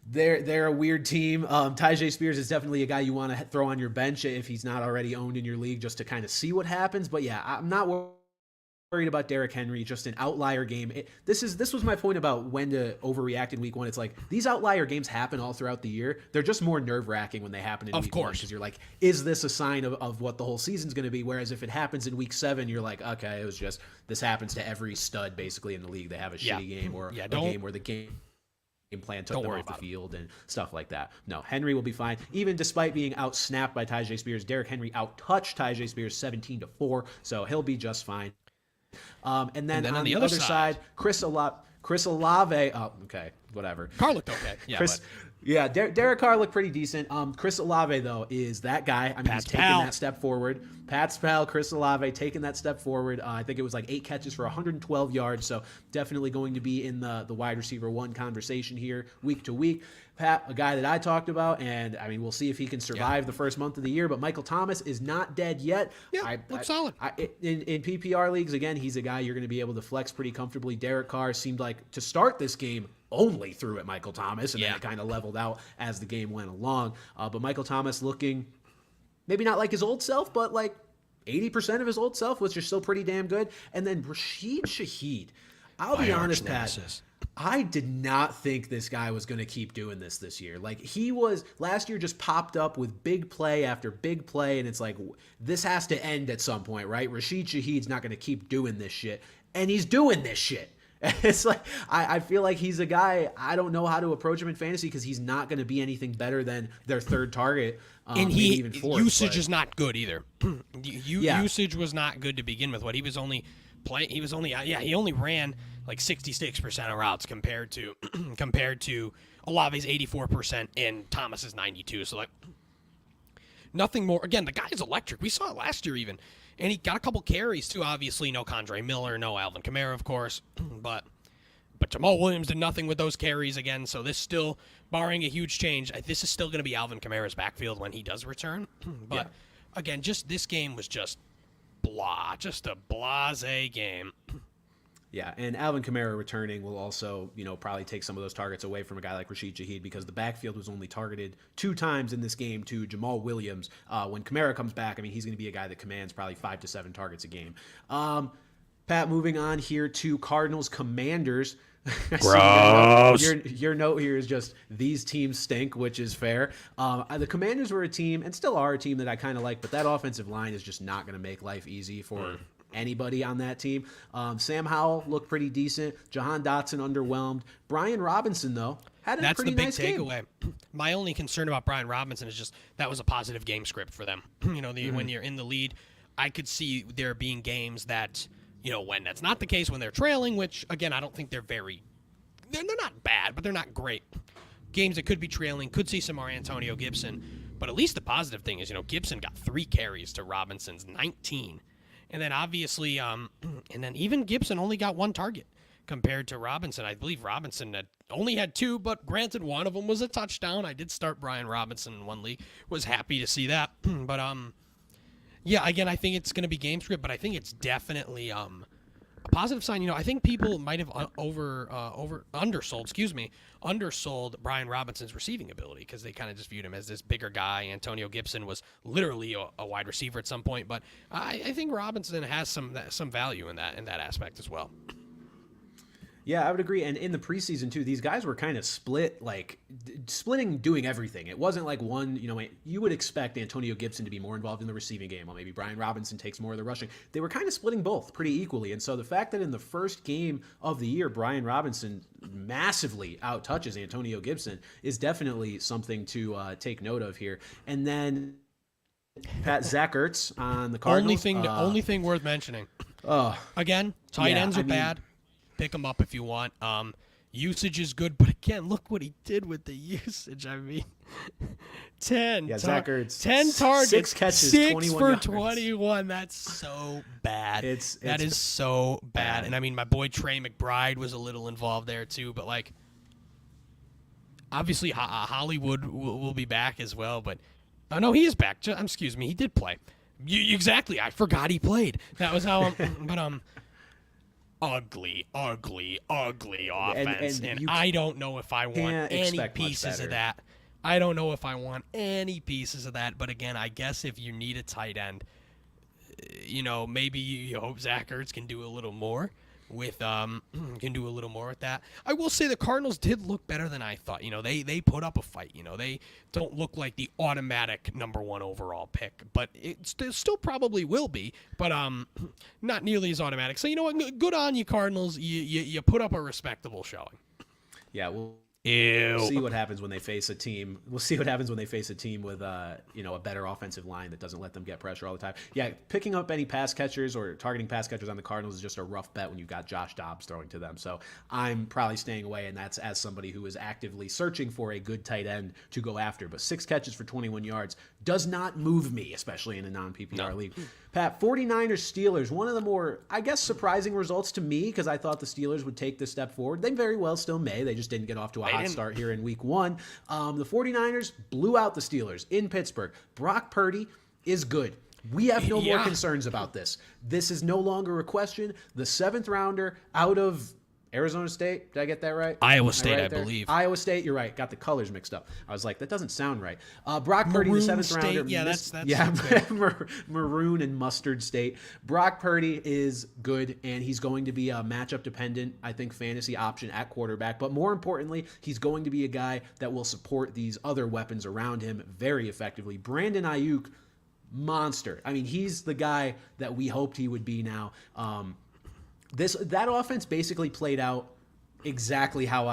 They're a weird team. Tyjae Spears is definitely a guy you want to throw on your bench if he's not already owned in your league, just to kind of see what happens. But yeah, I'm not worried about Derrick Henry. Just an outlier game. This was my point about when to overreact in week 1. It's like these outlier games happen all throughout the year. They're just more nerve-wracking when they happen in week 1, because you're like, is this a sign of what the whole season's going to be? Whereas if it happens in week 7, you're like, okay, it was just, this happens to every stud basically in the league. They have a shitty game or a game where the game plan took them off the field and stuff like that. No, Henry will be fine. Even despite being outsnapped by Tyjae Spears, Derrick Henry outtouched Tyjae Spears 17-4, so he'll be just fine. And then on the other side, Chris Olave. Oh, okay, whatever.
Carr looked okay. Yeah,
Derek Carr looked pretty decent. Chris Olave, though, is that guy. I mean, he's taking that step forward. Pat's pal, Chris Olave, taking that step forward. I think it was like 8 catches for 112 yards, so definitely going to be in the wide receiver 1 conversation here week to week. Pat, a guy that I talked about, and I mean, we'll see if he can survive the first month of the year, but Michael Thomas is not dead yet.
Yeah, looks solid.
In PPR leagues, again, he's a guy you're going to be able to flex pretty comfortably. Derek Carr seemed like, to start this game, only threw at Michael Thomas, and then it kind of leveled out as the game went along. But Michael Thomas looking maybe not like his old self, but like 80% of his old self, which is still pretty damn good. And then Rashid Shaheed. I'll be honest, Pat, I did not think this guy was going to keep doing this year. Like, he was last year, just popped up with big play after big play, and it's like, this has to end at some point, right? Rashid Shaheed's not going to keep doing this shit, and he's doing this shit. It's like, I feel like he's a guy, I don't know how to approach him in fantasy, because he's not going to be anything better than their 3rd target.
And usage is not good either. Usage was not good to begin with. He only ran like 66% of routes compared to Olave's 84% and Thomas's 92. So like nothing more. Again, the guy's electric. We saw it last year even. And he got a couple carries too, obviously. No Condre Miller, no Alvin Kamara, of course. But But Jamal Williams did nothing with those carries again, so this still, barring a huge change, this is still going to be Alvin Kamara's backfield when he does return. But again, just this game was just blah, just a blasé game.
Yeah, and Alvin Kamara returning will also, probably take some of those targets away from a guy like Rashid Shaheed, because the backfield was only targeted 2 times in this game to Jamal Williams. When Kamara comes back, he's going to be a guy that commands probably 5 to 7 targets a game. Pat, moving on here to Cardinals Commanders.
Gross.
Your note here is just these teams stink, which is fair. The Commanders were a team, and still are a team, that I kind of like, but that offensive line is just not going to make life easy for anybody on that team. Sam Howell looked pretty decent. Jahan Dotson underwhelmed. Brian Robinson, though, had a pretty nice game.
That's the big takeaway. My only concern about Brian Robinson is just that was a positive game script for them. When you're in the lead, I could see there being games that, when that's not the case, when they're trailing, which, again, I don't think they're not bad, but they're not great. Games that could be trailing, could see some more Antonio Gibson. But at least the positive thing is, Gibson got 3 carries to Robinson's 19. And then obviously, and then even Gibson only got 1 target compared to Robinson. I believe Robinson only had 2, but granted, one of them was a touchdown. I did start Brian Robinson in one league. Was happy to see that. But yeah, again, I think it's going to be game script, but I think it's definitely a positive sign. I think people might have undersold Brian Robinson's receiving ability, because they kind of just viewed him as this bigger guy. Antonio Gibson was literally a wide receiver at some point, but I think Robinson has some value in that aspect as well.
Yeah, I would agree. And in the preseason, too, these guys were kind of splitting, doing everything. It wasn't like one, you would expect Antonio Gibson to be more involved in the receiving game, while maybe Brian Robinson takes more of the rushing. They were kind of splitting both pretty equally. And so the fact that in the first game of the year, Brian Robinson massively outtouches Antonio Gibson is definitely something to take note of here. And then Pat, Zach Ertz on the Cardinals.
Only thing worth mentioning. Again, tight ends are bad. Pick them up if you want. Usage is good, but again, look what he did with the usage. 10
Zach Ertz,
10 targets,
6 catches,
6
21
for
yards.
21. That's so bad. That is so bad.
bad.
And my boy Trey McBride was a little involved there too, but obviously Hollywood will be back as well. But no, he is back. Excuse me, he did play. Exactly. I forgot he played. That was how. But ugly offense, and I don't know if I want any pieces of that. I don't know if I want any pieces of that. But again, I guess if you need a tight end, maybe you hope Zach Ertz can do a little more with that. I will say the Cardinals did look better than I thought. They put up a fight. They don't look like the automatic #1 overall pick, but it still probably will be, but not nearly as automatic. So good on you, Cardinals. You put up a respectable showing.
Yeah, we'll
Ew.
see what happens when they face a team. We'll see what happens when they face a team with a better offensive line that doesn't let them get pressure all the time. Yeah, picking up any pass catchers or targeting pass catchers on the Cardinals is just a rough bet when you've got Josh Dobbs throwing to them. So I'm probably staying away, and that's as somebody who is actively searching for a good tight end to go after. But 6 catches for 21 yards does not move me, especially in a non-PPR league. Pat, 49ers Steelers, one of the more, I guess, surprising results to me, because I thought the Steelers would take this step forward. They very well still may. They just didn't get off to a hot start here in week 1. The 49ers blew out the Steelers in Pittsburgh. Brock Purdy is good. We have no more concerns about this. This is no longer a question. The 7th rounder out of Arizona State. Did I get that right?
Iowa State, I believe.
Iowa State, you're right. Got the colors mixed up. I was like, that doesn't sound right. Brock Purdy, the 7th rounder.
Yeah, that's
Maroon and Mustard State. Brock Purdy is good, and he's going to be a matchup dependent, I think, fantasy option at quarterback. But more importantly, he's going to be a guy that will support these other weapons around him very effectively. Brandon Ayuk, monster. He's the guy that we hoped he would be now. That offense basically played out exactly how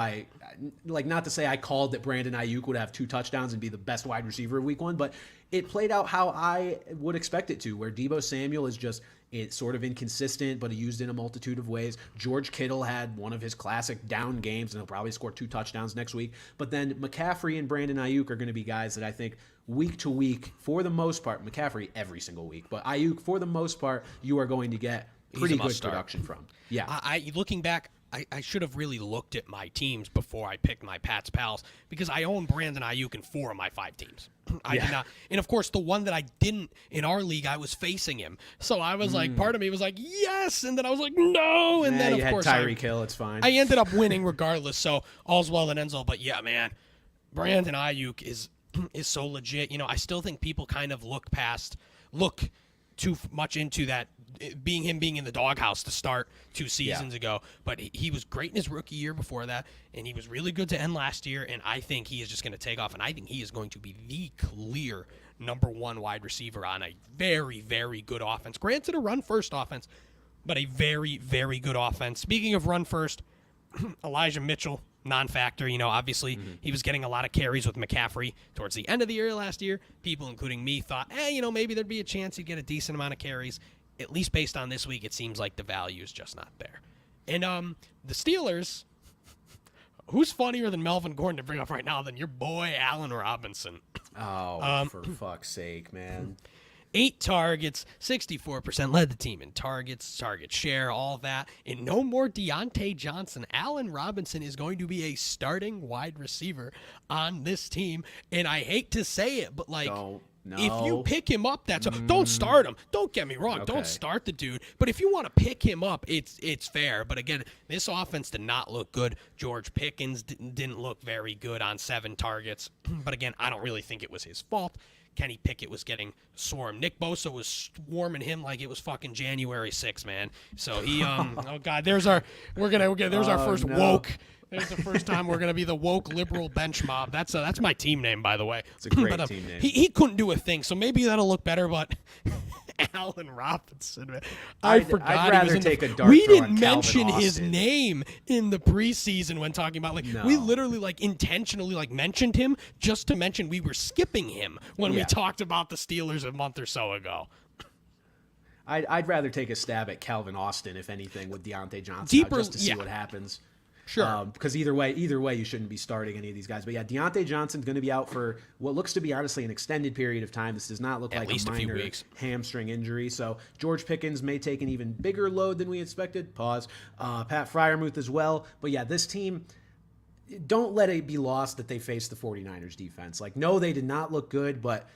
not to say I called that Brandon Ayuk would have 2 touchdowns and be the best wide receiver of week 1, but it played out how I would expect it to, where Deebo Samuel is just sort of inconsistent, but used in a multitude of ways. George Kittle had one of his classic down games, and he'll probably score 2 touchdowns next week. But then McCaffrey and Brandon Ayuk are going to be guys that I think week to week, for the most part, McCaffrey every single week, but Ayuk, for the most part, you are going to get pretty good production from. Yeah.
Looking back, I should have really looked at my teams before I picked my Pat's Pals, because I own Brandon Ayuk in 4 of my 5 teams. I did not. And of course, the one that I didn't in our league, I was facing him. So I was like, part of me was like, yes. And then I was like, no. And then,
you
of course,
had Tyreek Hill. It's fine.
I ended up winning regardless. So all's well that ends well. But yeah, man, Brandon Ayuk is so legit. You know, I still think people kind of look too much into that being in the doghouse to start 2 seasons ago. But he was great in his rookie year before that, and he was really good to end last year, and I think he is just going to take off, and I think he is going to be the clear number 1 wide receiver on a very, very good offense. Granted, a run-first offense, but a very, very good offense. Speaking of run-first, Elijah Mitchell, non-factor. You know, obviously he was getting a lot of carries with McCaffrey towards the end of the year last year. People, including me, thought, you know, maybe there'd be a chance he'd get a decent amount of carries. At least based on this week, it seems like the value is just not there. And the Steelers, who's funnier than Melvin Gordon to bring up right now than your boy Allen Robinson?
Oh, for fuck's sake, man.
8 targets, 64%, led the team in targets, target share, all that. And no more Deontay Johnson. Allen Robinson is going to be a starting wide receiver on this team. And I hate to say it, but like,
No.
if you pick him up, don't start him. Don't get me wrong.
Okay.
Don't start the dude. But if you want to pick him up, it's fair. But again, this offense did not look good. George Pickens didn't look very good on 7 targets. But again, I don't really think it was his fault. Kenny Pickett was getting swarmed. Nick Bosa was swarming him like it was fucking January 6th, man. So he oh god, there's our first woke. There's the first time we're gonna be the woke liberal bench mob. That's my team name, by the way.
It's a great team name.
He couldn't do a thing, so maybe that'll look better. But Allen Robinson, man, I forgot.
I'd rather take a dart
we
throw
didn't
on Calvin
mention his
Austin.
name in the preseason when talking about we literally intentionally mentioned him just to mention we were skipping him when we talked about the Steelers a month or so ago.
I'd rather take a stab at Calvin Austin, if anything, with Deontay Johnson just to see what happens.
Sure.
Because either way, you shouldn't be starting any of these guys. But yeah, Deontay Johnson's going to be out for what looks to be honestly an extended period of time. This does not look like a minor hamstring injury. So George Pickens may take an even bigger load than we expected. Pause. Pat Freiermuth as well. But yeah, this team, don't let it be lost that they faced the 49ers defense. Like, no, they did not look good, but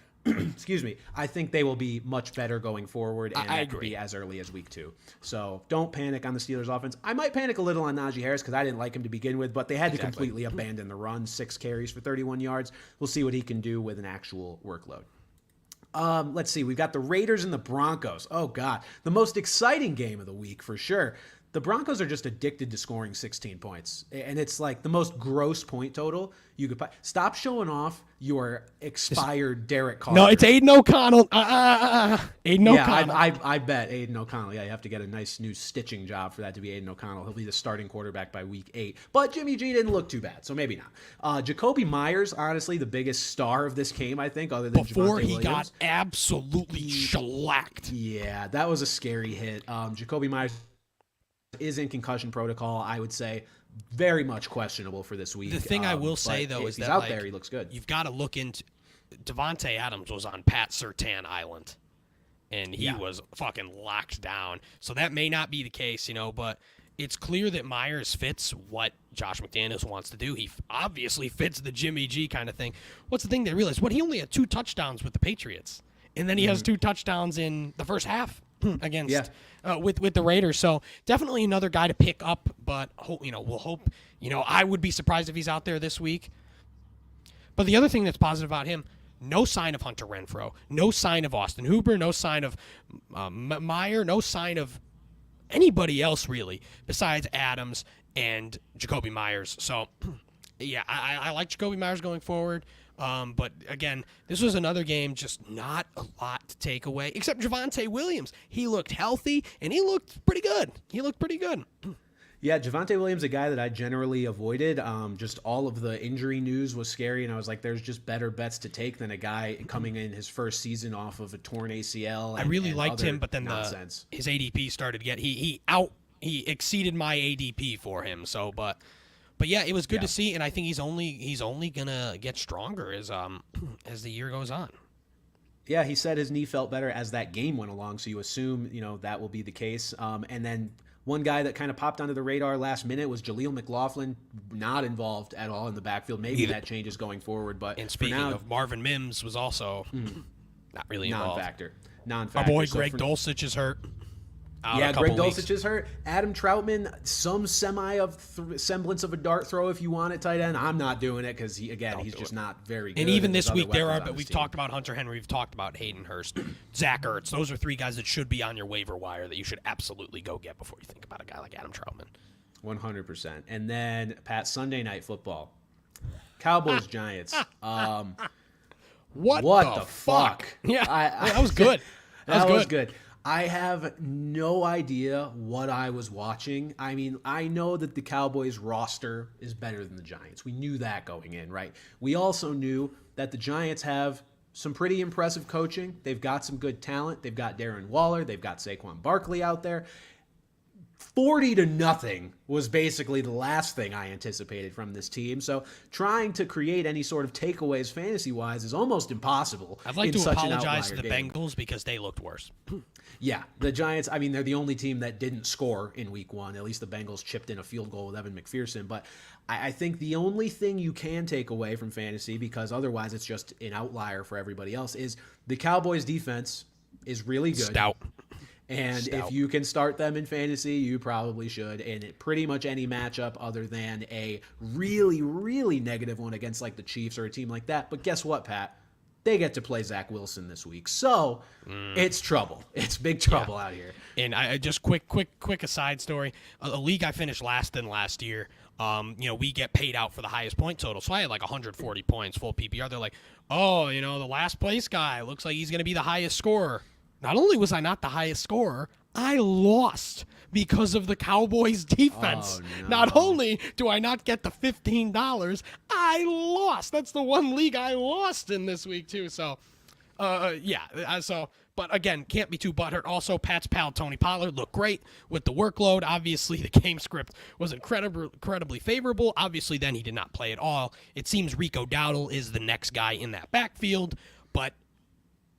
excuse me, I think they will be much better going forward, and
I
that could be as early as week 2. So don't panic on the Steelers offense. I might panic a little on Najee Harris because I didn't like him to begin with, but they had to completely abandon the run. 6 carries for 31 yards. We'll see what he can do with an actual workload. Let's see. We've got the Raiders and the Broncos. Oh, God. The most exciting game of the week for sure. The Broncos are just addicted to scoring 16 points. And it's like the most gross point total you could. Stop showing off your expired Derek Carr.
No, it's Aiden O'Connell. Aiden O'Connell.
I bet Aiden O'Connell. Yeah, you have to get a nice new stitching job for that to be Aiden O'Connell. He'll be the starting quarterback by week 8. But Jimmy G didn't look too bad, so maybe not. Jacoby Myers, honestly, the biggest star of this game, I think, other than
before
Javonte
he
Williams.
Got absolutely shellacked.
Yeah, that was a scary hit. Jacoby Myers is in concussion protocol. I would say very much questionable for this week.
The thing I will say, though, is
he's
that
out there, he looks good.
You've got to look into Devontae Adams was on Pat Surtain Island, and he was fucking locked down. So that may not be the case, but it's clear that Myers fits what Josh McDaniels wants to do. He obviously fits the Jimmy G kind of thing. What's the thing they realized? He only had 2 touchdowns with the Patriots, and then he has 2 touchdowns in the first half against with the Raiders. So definitely another guy to pick up, but we'll hope. I would be surprised if he's out there this week. But the other thing that's positive about him, no sign of Hunter Renfrow, no sign of Austin Hooper, no sign of Meyer, no sign of anybody else really besides Adams and Jacoby Myers. So yeah, I like Jacoby Myers going forward. But again, this was another game, just not a lot to take away, except Javonte Williams. He looked healthy, and he looked pretty good. Yeah,
Javonte Williams, a guy that I generally avoided. Just all of the injury news was scary, and I was like, there's just better bets to take than a guy coming in his first season off of a torn ACL.
I really liked him, but then his ADP started to get he exceeded my ADP for him. So, But yeah, it was good to see, and I think he's only gonna get stronger as the year goes on.
Yeah, he said his knee felt better as that game went along, so you assume that will be the case. And then One guy that kind of popped onto the radar last minute was Jaleel McLaughlin, not involved at all in the backfield. Maybe that changes going forward, but
and speaking of, Marvin Mims was also not really involved.
Non-factor.
Our boy Greg Dulcich is hurt.
Greg Dulcich is hurt. Adam Troutman, some semblance of a dart throw if you want at tight end. I'm not doing it because he's just not very good.
And even this week but we've talked about Hunter Henry, we've talked about Hayden Hurst, Zach Ertz. Those are 3 guys that should be on your waiver wire that you should absolutely go get before you think about a guy like Adam Troutman.
100%. And then Pat, Sunday Night Football, Cowboys Giants.
What the fuck? Yeah, that was good.
That was good. I have no idea what I was watching. I mean, I know that the Cowboys roster is better than the Giants. We knew that going in, right? We also knew that the Giants have some pretty impressive coaching. They've got some good talent. They've got Darren Waller. They've got Saquon Barkley out there. 40-0 was basically the last thing I anticipated from this team. So trying to create any sort of takeaways fantasy-wise is almost impossible.
I'd like to apologize to the Bengals because they looked worse.
Yeah, the Giants, I mean, they're the only team that didn't score in week 1. At least the Bengals chipped in a field goal with Evan McPherson. But I think the only thing you can take away from fantasy, because otherwise it's just an outlier for everybody else, is the Cowboys' defense is really good.
Stout.
And if you can start them in fantasy, you probably should. In pretty much any matchup other than a really, really negative one against like the Chiefs or a team like that. But guess what, Pat? They get to play Zach Wilson this week. So it's trouble. It's big trouble out here.
And I just quick aside story. A league I finished last in last year, we get paid out for the highest point total. So I had like 140 points, full PPR. They're like, oh, the last place guy looks like he's going to be the highest scorer. Not only was I not the highest scorer, I lost because of the Cowboys' defense.
Oh, no.
Not only do I not get the $15, I lost. That's the one league I lost in this week, too. So, but again, can't be too butthurt. Also, Pat's pal Tony Pollard looked great with the workload. Obviously, the game script was incredibly favorable. Obviously, then he did not play at all. It seems Rico Dowdle is the next guy in that backfield, but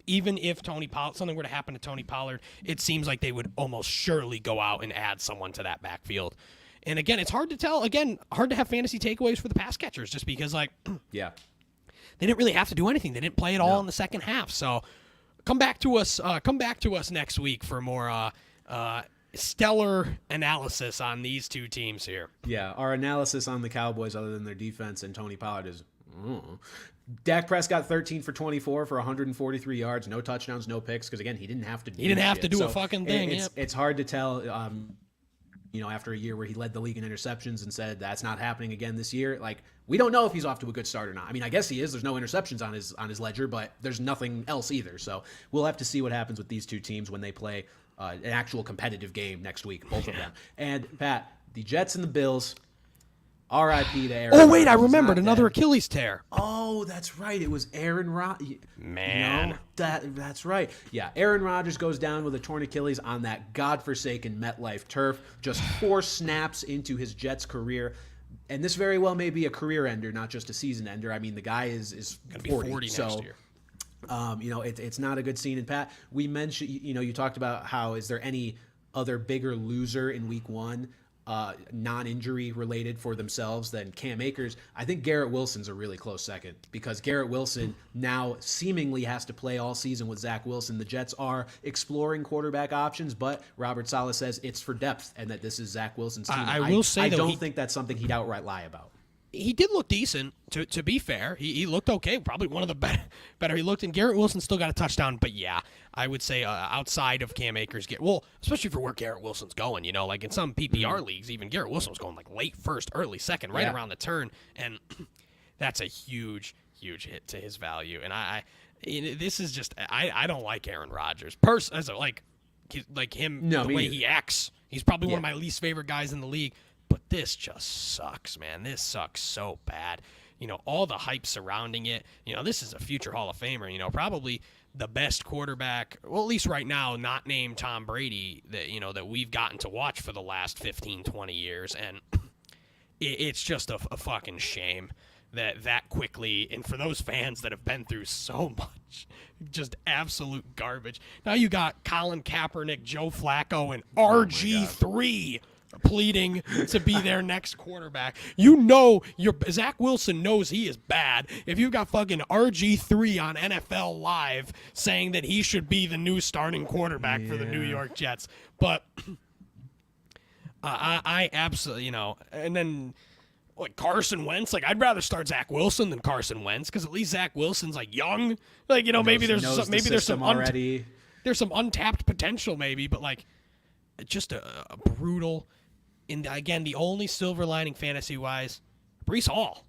even if something were to happen to Tony Pollard, it seems like they would almost surely go out and add someone to that backfield. And again, it's hard to tell. Again, hard to have fantasy takeaways for the pass catchers just because,
yeah,
they didn't really have to do anything. They didn't play at all in the second half. So come back to us next week for more stellar analysis on these two teams here.
Yeah, our analysis on the Cowboys, other than their defense and Tony Pollard, is Dak Prescott 13 for 24 for 143 yards, no touchdowns, no picks, because again, he didn't have to do
a fucking thing.
It's hard to tell after a year where he led the league in interceptions and said that's not happening again this year. Like, we don't know if he's off to a good start or not. I mean, I guess he is. There's no interceptions on his ledger, but there's nothing else either. So we'll have to see what happens with these two teams when they play an actual competitive game next week, both of them. And Pat, the Jets and the Bills, R.I.P. to Aaron Rodgers.
Oh, wait, I remembered another Achilles tear.
Oh, that's right. It was Aaron Rodgers.
Man.
That's right. Yeah, Aaron Rodgers goes down with a torn Achilles on that godforsaken MetLife turf. Just 4 snaps into his Jets career. And this very well may be a career ender, not just a season ender. I mean, the guy is 40
next year.
It's not a good scene. And Pat, we mentioned, you talked about how is there any other bigger loser in week 1? Non-injury related for themselves than Cam Akers. I think Garrett Wilson's a really close second because Garrett Wilson now seemingly has to play all season with Zach Wilson. The Jets are exploring quarterback options, but Robert Saleh says it's for depth and that this is Zach Wilson's team.
I don't think that's something he'd outright lie about. He did look decent, to be fair. He looked okay, probably one of the better he looked. And Garrett Wilson still got a touchdown, but yeah, I would say outside of Cam Akers, especially for where Garrett Wilson's going, like in some PPR leagues, even Garrett Wilson was going like late first, early second, right around the turn, and that's a huge hit to his value. And this is just I don't like Aaron Rodgers the way he acts. He's probably one of my least favorite guys in the league. But this just sucks, man. This sucks so bad. All the hype surrounding it. This is a future Hall of Famer. Probably the best quarterback, well, at least right now, not named Tom Brady, that we've gotten to watch for the last 15, 20 years. And it's just a fucking shame that quickly, and for those fans that have been through so much, just absolute garbage. Now you got Colin Kaepernick, Joe Flacco, and RG3 pleading to be their next quarterback. You know, Zach Wilson knows he is bad. If you've got fucking RG3 on NFL Live saying that he should be the new starting quarterback for the New York Jets, but I absolutely, and then like Carson Wentz, like I'd rather start Zach Wilson than Carson Wentz because at least Zach Wilson's like young, like maybe there's some
already.
There's some untapped potential maybe, but like just a brutal. And again, the only silver lining fantasy-wise, Breece Hall.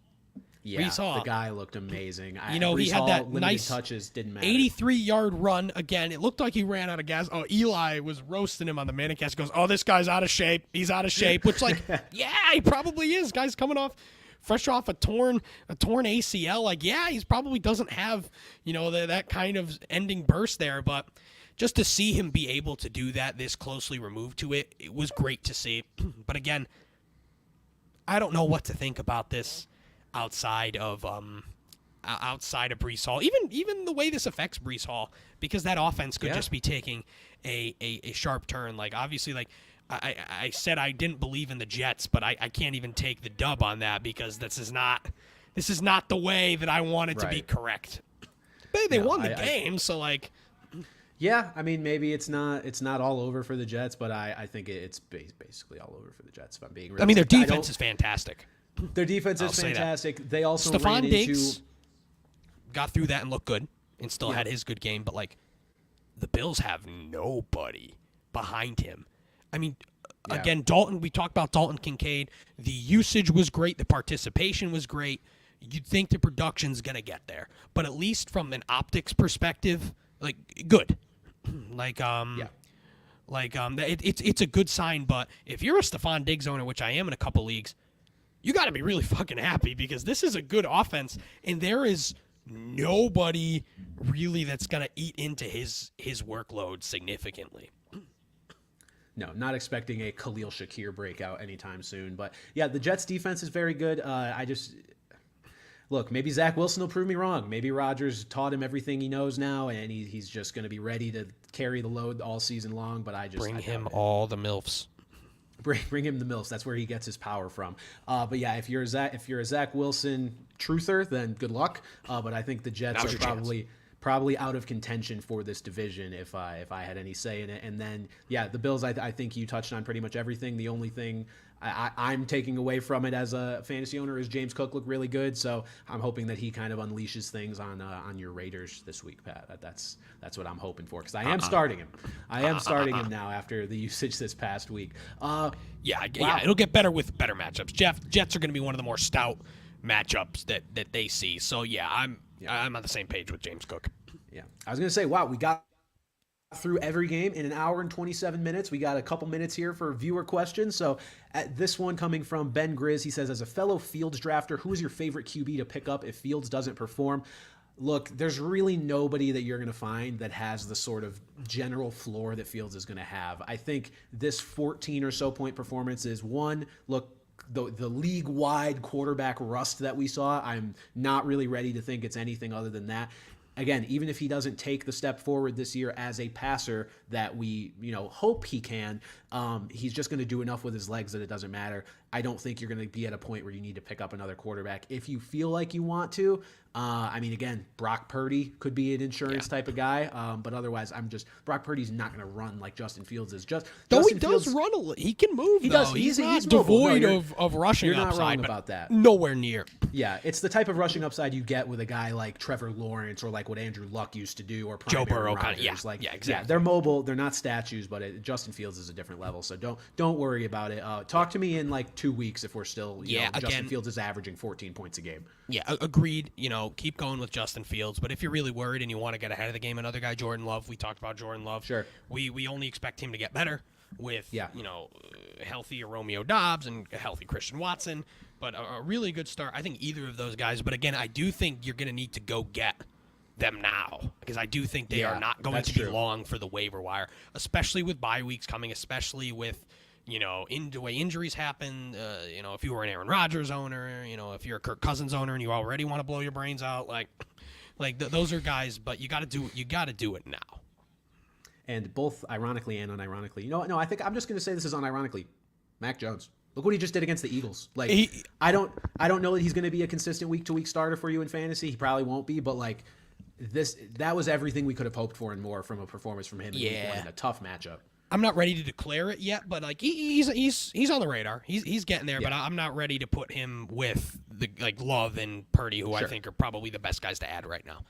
Yeah,
Breece Hall.
The guy looked amazing.
He had that nice
touches, didn't matter.
83-yard run. Again, it looked like he ran out of gas. Oh, Eli was roasting him on the Manicast. Goes, oh, this guy's out of shape. He's out of shape. Which, like, yeah, he probably is. Guy's coming fresh off a torn ACL. Like, yeah, he probably doesn't have, that kind of ending burst there, but just to see him be able to do that this closely removed to it, it was great to see. But again, I don't know what to think about this outside of Breece Hall. Even the way this affects Breece Hall, because that offense could just be taking a sharp turn. Like obviously, like I said, I didn't believe in the Jets, but I can't even take the dub on that because this is not the way that I want it to be correct. But they won the game, so like.
Yeah, I mean, maybe it's not all over for the Jets, but I think it's basically all over for the Jets, if I'm being real.
I mean, their defense is fantastic.
Their defense is fantastic. They also
Stephon Diggs got through that and looked good and still had his good game, but, like, the Bills have nobody behind him. I mean, again, Dalton, we talked about Dalton Kincaid. The usage was great. The participation was great. You'd think the production's going to get there. But at least from an optics perspective, like, good. It's a good sign, but if you're a Stephon Diggs owner, which I am in a couple leagues, you got to be really fucking happy because this is a good offense, and there is nobody really that's going to eat into his workload significantly.
No, not expecting a Khalil Shakir breakout anytime soon, but yeah, the Jets defense is very good. Look, maybe Zach Wilson will prove me wrong. Maybe Rodgers taught him everything he knows now, and he's just going to be ready to carry the load all season long. But
bring him all the MILFs.
Bring him the MILFs. That's where he gets his power from. But yeah, if you're a Zach Wilson truther, then good luck. But I think the Jets are probably out of contention for this division if I had any say in it. And then yeah, the Bills. I think you touched on pretty much everything. The only thing I'm taking away from it as a fantasy owner is James Cook looked really good, so I'm hoping that he kind of unleashes things on your Raiders this week, Pat. That's what I'm hoping for because I am starting him. I am starting him now after the usage this past week.
Yeah, it'll get better with better matchups. Jets are going to be one of the more stout matchups that they see. So yeah, I'm on the same page with James Cook.
Yeah, I was going to say, wow, we got through every game in an hour and 27 minutes. We got a couple minutes here for viewer questions. So this one coming from Ben Grizz, he says, as a fellow Fields drafter, who is your favorite QB to pick up if Fields doesn't perform? Look, there's really nobody that you're going to find that has the sort of general floor that Fields is going to have. I think this 14 or so point performance is one, look, the league-wide quarterback rust that we saw, I'm not really ready to think it's anything other than that. Again, even if he doesn't take the step forward this year as a passer that we, hope he can, he's just going to do enough with his legs that it doesn't matter. I don't think you're going to be at a point where you need to pick up another quarterback. If you feel like you want to, again, Brock Purdy could be an insurance type of guy, but otherwise, Brock Purdy's not going to run like Justin Fields is.
He does run a little. He can move,
he
though.
Does.
He's not devoid of rushing upside.
You're not wrong about that.
Nowhere near.
Yeah, it's the type of rushing upside you get with a guy like Trevor Lawrence or like what Andrew Luck used to do or
Joe Burrow
kind of.
Exactly.
Yeah, they're mobile. They're not statues, but Justin Fields is a different level. So don't worry about it. Talk to me in like 2 weeks if we're still, Justin Fields is averaging 14 points a game.
Yeah, agreed. Keep going with Justin Fields. But if you're really worried and you want to get ahead of the game, another guy, Jordan Love. We talked about Jordan Love.
Sure.
We only expect him to get better with, healthy Romeo Dobbs and a healthy Christian Watson. But a really good start. I think either of those guys. But again, I do think you're going to need to go get them now because I do think they are not going to be long for the waiver wire, especially with bye weeks coming, especially with the way injuries happen. If you were an Aaron Rodgers owner, if you're a Kirk Cousins owner and you already want to blow your brains out, like Like those are guys, but you got to do it. You got to do it now.
And both ironically and unironically. You know what? No, I think I'm just going to say this is unironically. Mac Jones. Look what he just did against the Eagles. Like I don't know that he's going to be a consistent week to week starter for you in fantasy. He probably won't be, but like that was everything we could have hoped for and more from a performance from him in week one in a tough matchup.
I'm not ready to declare it yet, but like he's on the radar. He's getting there, but I'm not ready to put him with the like Love and Purdy, who I think are probably the best guys to add right now.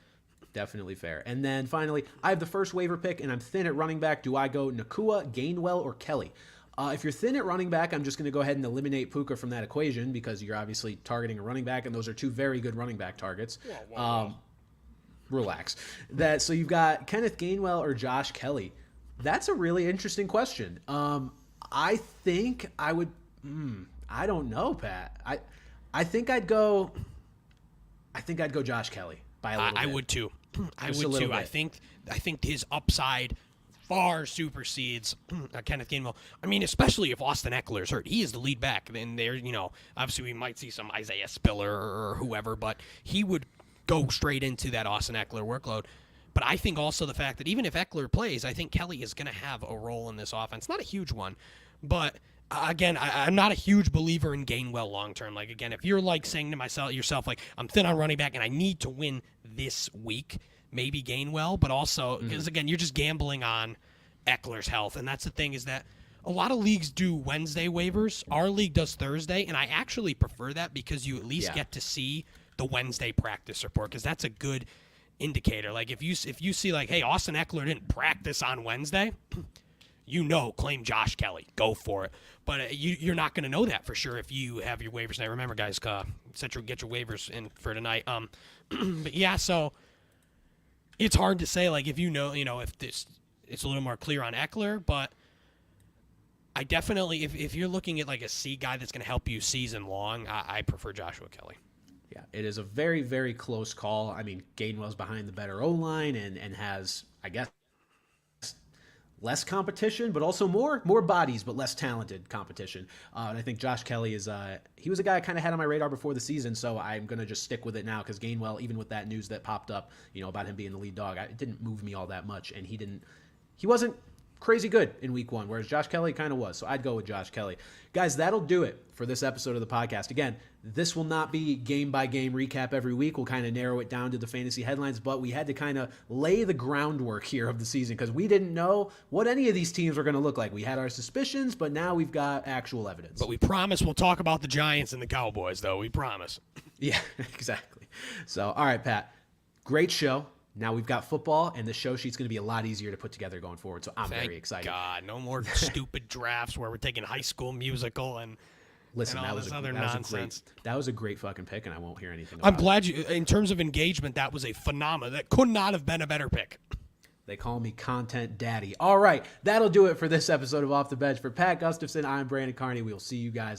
Definitely fair. And then finally, I have the first waiver pick, and I'm thin at running back. Do I go Nakua, Gainwell, or Kelly? If you're thin at running back, I'm just going to go ahead and eliminate Puka from that equation because you're obviously targeting a running back, and those are two very good running back targets. Whoa. Relax. So you've got Kenneth Gainwell or Josh Kelly. That's a really interesting question. I think I would. I don't know, Pat. I think I'd go Josh Kelly by a little bit.
I would too. I would too. I think his upside far supersedes Kenneth Gainwell. I mean, especially if Austin Eckler's hurt. He is the lead back. Then there, obviously we might see some Isaiah Spiller or whoever, but he would go straight into that Austin Eckler workload. But I think also the fact that even if Eckler plays, I think Kelly is going to have a role in this offense. Not a huge one, but again, I'm not a huge believer in Gainwell long term. Like again, if you're like saying to yourself, like I'm thin on running back and I need to win this week, maybe Gainwell, but also because again, you're just gambling on Eckler's health, and that's the thing is that a lot of leagues do Wednesday waivers. Our league does Thursday, and I actually prefer that because you at least get to see the Wednesday practice report because that's a good indicator. Like if you see like, hey, Austin Eckler didn't practice on Wednesday, claim Josh Kelly, go for it. But you're not going to know that for sure if you have your waivers tonight. Remember, guys, get your waivers in for tonight. But yeah, so it's hard to say like if if this it's a little more clear on Eckler, but I definitely if you're looking at like a C guy that's going to help you season long, I prefer Joshua Kelly.
Yeah, it is a very, very close call. I mean, Gainwell's behind the better O-line and has, I guess, less competition, but also more bodies, but less talented competition. And I think Josh Kelly is he was a guy I kind of had on my radar before the season, so I'm going to just stick with it now because Gainwell, even with that news that popped up, about him being the lead dog, it didn't move me all that much, and he wasn't crazy good in week one, whereas Josh Kelly kind of was. So I'd go with Josh Kelly. Guys, that'll do it for this episode of the podcast. Again, this will not be game-by-game recap every week. We'll kind of narrow it down to the fantasy headlines, but we had to kind of lay the groundwork here of the season because we didn't know what any of these teams were going to look like. We had our suspicions, but now we've got actual evidence.
But we promise we'll talk about the Giants and the Cowboys, though. We promise.
Yeah, exactly. So, all right, Pat, great show. Now we've got football, and the show sheet's going to be a lot easier to put together going forward, so I'm very excited.
God, no more stupid drafts where we're taking High School Musical and
listen.
And all this other nonsense.
That was a great fucking pick, and I won't hear anything.
I'm glad in terms of engagement, that was a phenomenon. That could not have been a better pick.
They call me Content Daddy. All right, that'll do it for this episode of Off the Bench. For Pat Gustafson, I'm Brandon Carney. We'll see you guys